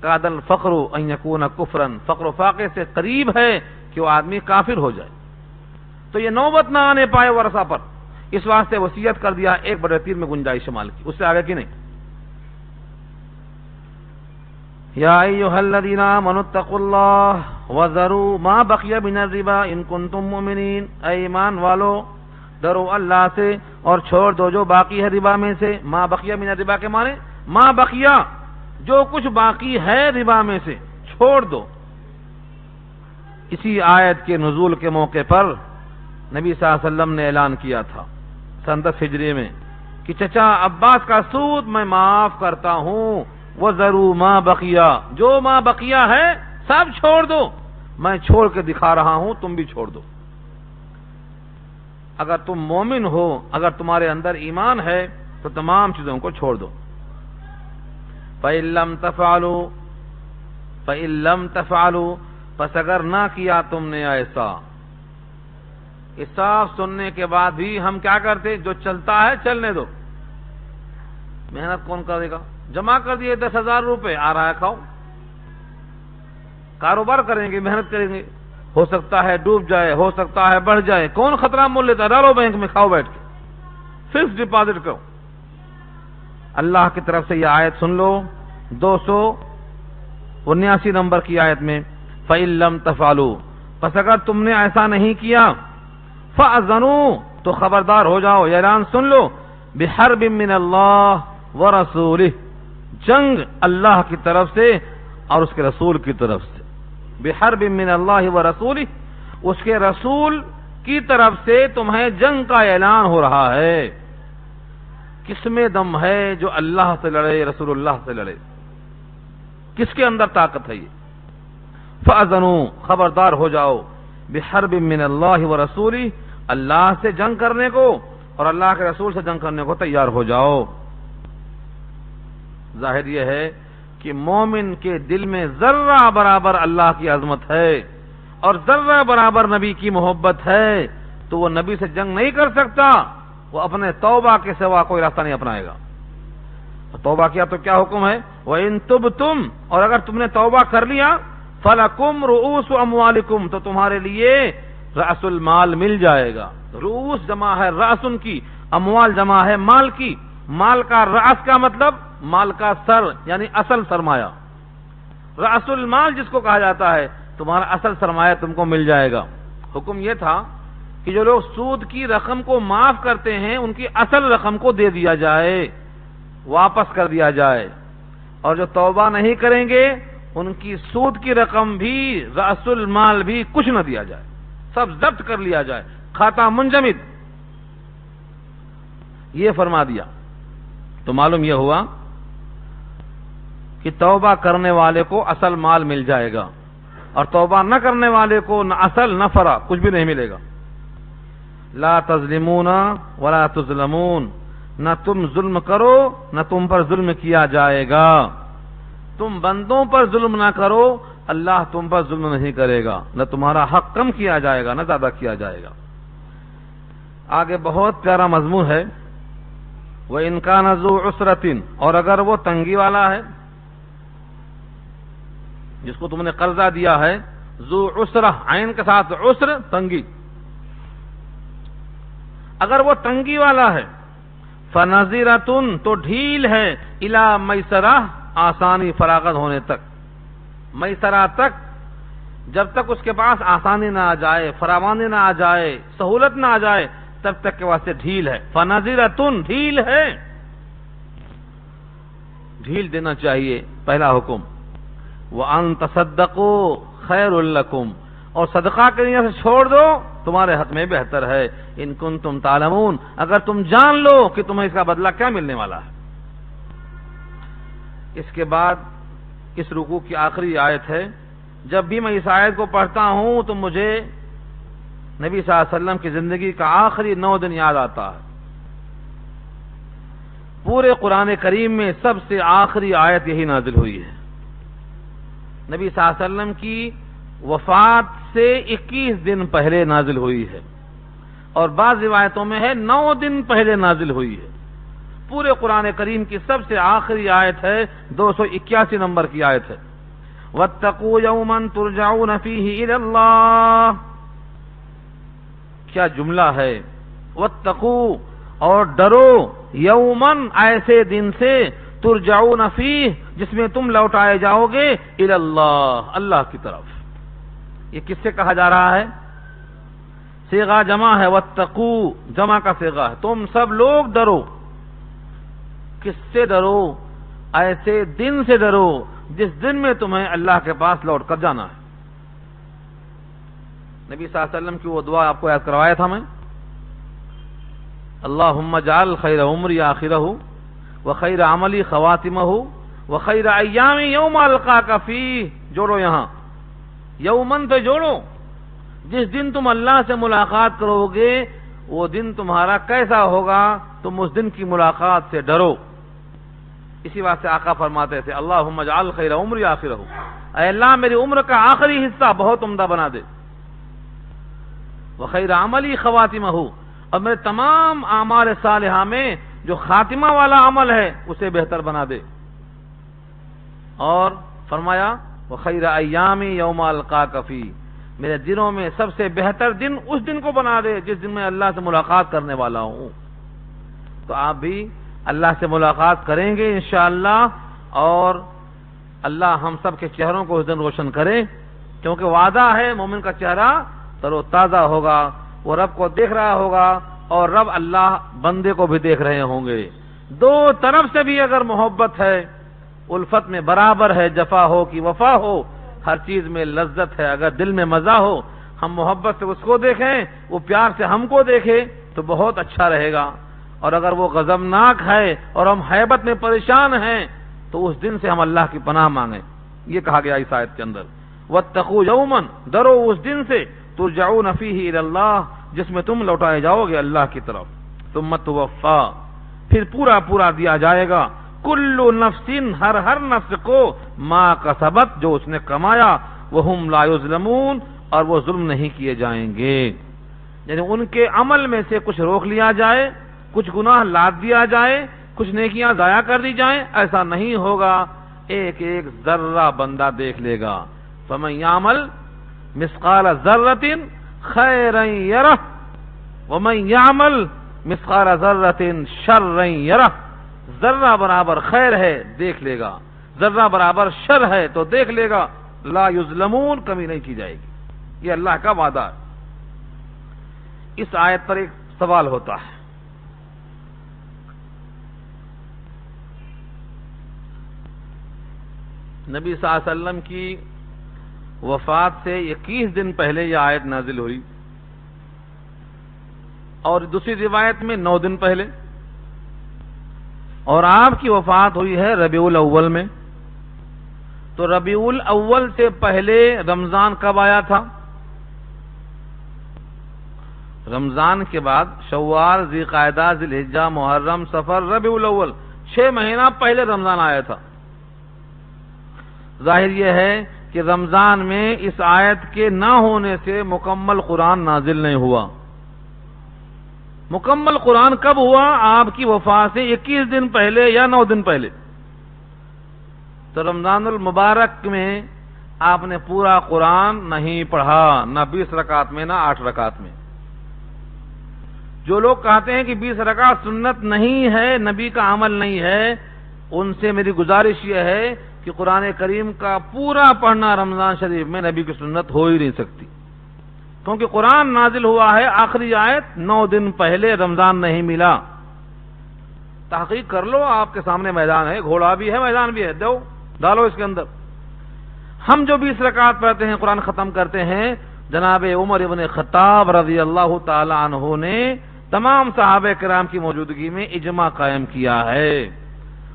کاد الفقر ان یکون کفرا، فقر و فاقے سے قریب ہے کہ وہ آدمی کافر ہو جائے۔ تو یہ نوبت نہ آنے پائے ورثہ پر، اس واسطے وصیت کر دیا 1/3 میں گنجائش مال کی، اس سے آگے کی نہیں۔ یا ایھا الذین آمنوا اتقوا اللہ وذروا ما بقی من الربا ان کنتم مؤمنین، اے ایمان والو ڈرو اللہ سے اور چھوڑ دو جو باقی ہے ربا میں سے۔ ما بقی من الربا کے معنی ما بقیہ، جو کچھ باقی ہے ربا میں سے چھوڑ دو۔ اسی آیت کے نزول کے موقع پر نبی صلی اللہ علیہ وسلم نے اعلان کیا تھا سن 10 ہجری میں کہ چچا عباس کا سود میں معاف کرتا ہوں، وَذَرُوا مَا بَقِيَ، جو ما بقیہ ہے سب چھوڑ دو، میں چھوڑ کے دکھا رہا ہوں، تم بھی چھوڑ دو۔ اگر تم مومن ہو، اگر تمہارے اندر ایمان ہے تو تمام چیزوں کو چھوڑ دو۔ فَإِن لَّمْ تَفْعَلُوا فَإِن لَّمْ تَفْعَلُوا، پس اگر نہ کیا تم نے ایسا۔ اس صاف سننے کے بعد بھی ہم کیا کرتے؟ جو چلتا ہے چلنے دو، محنت کون کرے گا؟ جمع کر دیے 10,000 روپے، آ رہا ہے کھاؤ، کاروبار کریں گے، محنت کریں گے، ہو سکتا ہے ڈوب جائے، ہو سکتا ہے بڑھ جائے، کون خطرہ مول لیتا ہے؟ ڈالو بینک میں، کھاؤ بیٹھ کے، فکس ڈپازٹ کرو۔ اللہ کی طرف سے یہ آیت سن لو 279 نمبر کی آیت میں، فَإِن لَّمْ تَفْعَلُوا، پس اگر تم نے ایسا نہیں کیا، فَأَذَنُوا، تو خبردار ہو جاؤ، یہ اعلان سن لو، بِحَرْبٍ مِّنَ اللَّهِ وَرَسُولِهِ، جنگ اللہ کی طرف سے اور اس کے رسول کی طرف سے۔ بِحَرْبٍ مِّنَ اللَّهِ وَرَسُولِهِ، اس کے رسول کی طرف سے تمہیں جنگ کا اعلان ہو رہا ہے۔ کس میں دم ہے جو اللہ سے لڑے، رسول اللہ سے لڑے؟ کس کے اندر طاقت ہے یہ؟ فَأَذَنُوا، خبردار ہو جاؤ، بِحَرْبٍ مِّنَ اللَّهِ وَرَسُولِهِ، اللہ سے جنگ کرنے کو اور اللہ کے رسول سے جنگ کرنے کو تیار ہو جاؤ۔ ظاہر یہ ہے کہ مومن کے دل میں ذرہ برابر اللہ کی عظمت ہے اور ذرہ برابر نبی کی محبت ہے تو وہ نبی سے جنگ نہیں کر سکتا، وہ اپنے توبہ کے سوا کوئی راستہ نہیں اپنائے گا۔ توبہ کیا تو کیا حکم ہے؟ وَإِن تُبْتُمْ، اور اگر تم نے توبہ کر لیا، فَلَكُمْ رُؤُوسُ أَمْوَالِكُمْ، تو تمہارے لیے رأس المال مل جائے گا۔ رؤوس جمع ہے رأسن کی، اموال جمع ہے مال کی۔ مال کا رأس کا مطلب مال کا سر، یعنی اصل سرمایہ۔ رأس المال جس کو کہا جاتا ہے، تمہارا اصل سرمایہ تم کو مل جائے گا۔ حکم یہ تھا کہ جو لوگ سود کی رقم کو معاف کرتے ہیں ان کی اصل رقم کو دے دیا جائے، واپس کر دیا جائے، اور جو توبہ نہیں کریں گے ان کی سود کی رقم بھی، رأس المال بھی کچھ نہ دیا جائے، سب ضبط کر لیا جائے، کھاتا منجمد۔ یہ فرما دیا تو معلوم یہ ہوا کہ توبہ کرنے والے کو اصل مال مل جائے گا اور توبہ نہ کرنے والے کو نہ اصل نہ فرع کچھ بھی نہیں ملے گا۔ لا تظلمون ولا تظلمون، نہ تم ظلم کرو نہ تم پر ظلم کیا جائے گا۔ تم بندوں پر ظلم نہ کرو، اللہ تم پر ظلم نہیں کرے گا، نہ تمہارا حق کم کیا جائے گا نہ زیادہ کیا جائے گا۔ آگے بہت پیارا مضمون ہے، وَإِنْ كَانَ ذُو عُسْرَةٍ، اور اگر وہ تنگی والا ہے، جس کو تم نے قرضہ دیا ہے، ذو عسرہ، عین کے ساتھ عسر، تنگی، اگر وہ تنگی والا ہے، فَنَظِرَةٌ، تو ڈھیل ہے، إِلَى مَيْسَرَةٍ، آسانی فراغت ہونے تک، میسرہ تک، جب تک اس کے پاس آسانی نہ آ جائے، فراوانی نہ آ جائے، سہولت نہ آ جائے، تب تک کے واسطے ڈھیل ہے، فَنَظِرَةٌ، ڈھیل ہے، ڈھیل دینا چاہیے، پہلا حکم، وَأَن تَصَدَّقُوا خَيْرٌ لَكُمْ، اور صدقہ کرنے سے چھوڑ دو، تمہارے حق میں بہتر ہے، ان کنتم تعلمون، اگر تم جان لو کہ تمہیں اس کا بدلہ کیا ملنے والا ہے۔ اس کے بعد اس رکوع کی آخری آیت ہے، جب بھی میں اس آیت کو پڑھتا ہوں تو مجھے نبی صلی اللہ علیہ وسلم کی زندگی کا آخری 9 دن یاد آتا ہے۔ پورے قرآن کریم میں سب سے آخری آیت یہی نازل ہوئی ہے، نبی صلی اللہ علیہ وسلم کی وفات سے 21 دن پہلے نازل ہوئی ہے، اور بعض روایتوں میں ہے 9 دن پہلے نازل ہوئی ہے۔ پورے قرآن کریم کی سب سے آخری آیت ہے، 281 نمبر کی آیت ہے، وَاتَّقُوا يَوْمًا تُرْجَعُونَ فِيهِ إِلَى اللَّهِ، کیا جملہ ہے، وَاتَّقُوا، اور ڈرو، یومن، ایسے دن سے، ترجعون فیہ، جس میں تم لوٹائے جاؤ گے، الی اللہ، اللہ کی طرف۔ یہ کس سے کہا جا رہا ہے؟ صیغہ جمع ہے، واتقوا، جمع کا صیغہ ہے، تم سب لوگ ڈرو۔ کس سے ڈرو؟ ایسے دن سے ڈرو جس دن میں تمہیں اللہ کے پاس لوٹ کر جانا ہے۔ نبی صلی اللہ علیہ وسلم کی وہ دعا آپ کو یاد کروایا تھا میں، اللہم اجعل خیر عمری آخرہ وخیر عملی خواتمہ وخیر ایامی یوم القاک فیہ، جوڑو یہاں، یومن پہ جوڑو، جس دن تم اللہ سے ملاقات کرو گے وہ دن تمہارا کیسا ہوگا، تم اس دن کی ملاقات سے ڈرو۔ اسی واسطے آقا فرماتے تھے، اللہم اجعل خیر عمری آخرہ، اے اللہ میری عمر کا آخری حصہ بہت عمدہ بنا دے، وخیر عملی خواتمہ، اور میرے تمام اعمال صالحہ میں جو خاتمہ والا عمل ہے اسے بہتر بنا دے، اور فرمایا وخیر ایامی یوم القاک فیہ، میرے دنوں میں سب سے بہتر دن اس دن کو بنا دے جس دن میں اللہ سے ملاقات کرنے والا ہوں۔ تو آپ بھی اللہ سے ملاقات کریں گے انشاءاللہ، اور اللہ ہم سب کے چہروں کو اس دن روشن کرے، کیونکہ وعدہ ہے مومن کا چہرہ تر و تازہ ہوگا، وہ رب کو دیکھ رہا ہوگا، اور رب اللہ بندے کو بھی دیکھ رہے ہوں گے۔ دو طرف سے بھی اگر محبت ہے، الفت میں برابر ہے، جفا ہو کہ وفا ہو، ہر چیز میں لذت ہے، اگر دل میں مزہ ہو، ہم محبت سے اس کو دیکھیں، وہ پیار سے ہم کو دیکھے تو بہت اچھا رہے گا، اور اگر وہ غضبناک ہے اور ہم حیبت میں پریشان ہیں تو اس دن سے ہم اللہ کی پناہ مانگیں۔ یہ کہا گیا اس آیت کے اندر، واتقوا یوما، ڈرو اس دن سے، ترجعون فیہ الی اللہ، جس میں تم لوٹائے جاؤ گے اللہ کی طرف، ثم توفا، پھر پورا پورا دیا جائے گا، کل نفس، ہر نفس کو، ما کسبت، جو اس نے کمایا، وہم لا یظلمون، اور وہ ظلم نہیں کیے جائیں گے، یعنی ان کے عمل میں سے کچھ روک لیا جائے، کچھ گناہ لاد دیا جائے، کچھ نیکیاں ضائع کر دی جائیں، ایسا نہیں ہوگا، ایک ایک ذرہ بندہ دیکھ لے گا۔ فمن یعمل مثقال ذرۃ خیرا یرہ ومن یعمل مثقال ذرۃ شرا یرہ، ذرہ برابر خیر ہے دیکھ لے گا، ذرہ برابر شر ہے تو دیکھ لے گا، لا یظلمون، کمی نہیں کی جائے گی، یہ اللہ کا وعدہ ہے۔ اس آیت پر ایک سوال ہوتا ہے، نبی صلی اللہ علیہ وسلم کی وفات سے 21 دن پہلے یہ آیت نازل ہوئی، اور دوسری روایت میں 9 دن پہلے، اور آپ کی وفات ہوئی ہے ربیع الاول میں، تو ربیع الاول سے پہلے رمضان کب آیا تھا؟ رمضان کے بعد شوال، ذی قعدہ، ذی الحجہ، محرم، صفر، ربیع الاول، 6 مہینہ پہلے رمضان آیا تھا۔ ظاہر یہ ہے کہ رمضان میں اس آیت کے نہ ہونے سے مکمل قرآن نازل نہیں ہوا، مکمل قرآن کب ہوا؟ آپ کی وفات سے 21 دن پہلے یا 9 دن پہلے۔ تو رمضان المبارک میں آپ نے پورا قرآن نہیں پڑھا، نہ 20 رکعت میں، نہ 8 رکعت میں۔ جو لوگ کہتے ہیں کہ 20 رکعت سنت نہیں ہے، نبی کا عمل نہیں ہے، ان سے میری گزارش یہ ہے کہ قرآن کریم کا پورا پڑھنا رمضان شریف میں نبی کی سنت ہو ہی نہیں سکتی، کیونکہ قرآن نازل ہوا ہے آخری آیت 9 دن پہلے، رمضان نہیں ملا۔ تحقیق کر لو، آپ کے سامنے میدان ہے، گھوڑا بھی ہے، میدان بھی ہے، ڈالو اس کے اندر۔ ہم جو 20 رکعت پڑھتے ہیں، قرآن ختم کرتے ہیں، جناب عمر ابن خطاب رضی اللہ تعالی عنہ نے تمام صحابہ کرام کی موجودگی میں اجماع قائم کیا ہے،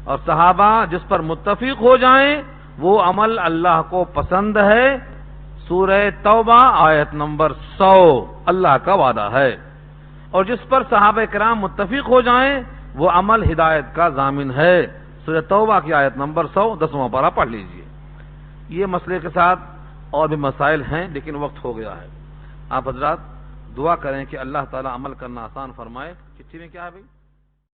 اور صحابہ جس پر متفق ہو جائیں وہ عمل اللہ کو پسند ہے۔ سورہ توبہ آیت نمبر 100 اللہ کا وعدہ ہے، اور جس پر صحابہ کرام متفق ہو جائیں وہ عمل ہدایت کا ضامن ہے۔ سورہ توبہ کی آیت نمبر 100 10واں پارہ پڑھ لیجئے۔ یہ مسئلے کے ساتھ اور بھی مسائل ہیں لیکن وقت ہو گیا ہے۔ آپ حضرات دعا کریں کہ اللہ تعالی عمل کرنا آسان فرمائے۔ چٹھی میں کیا ہے بھائی؟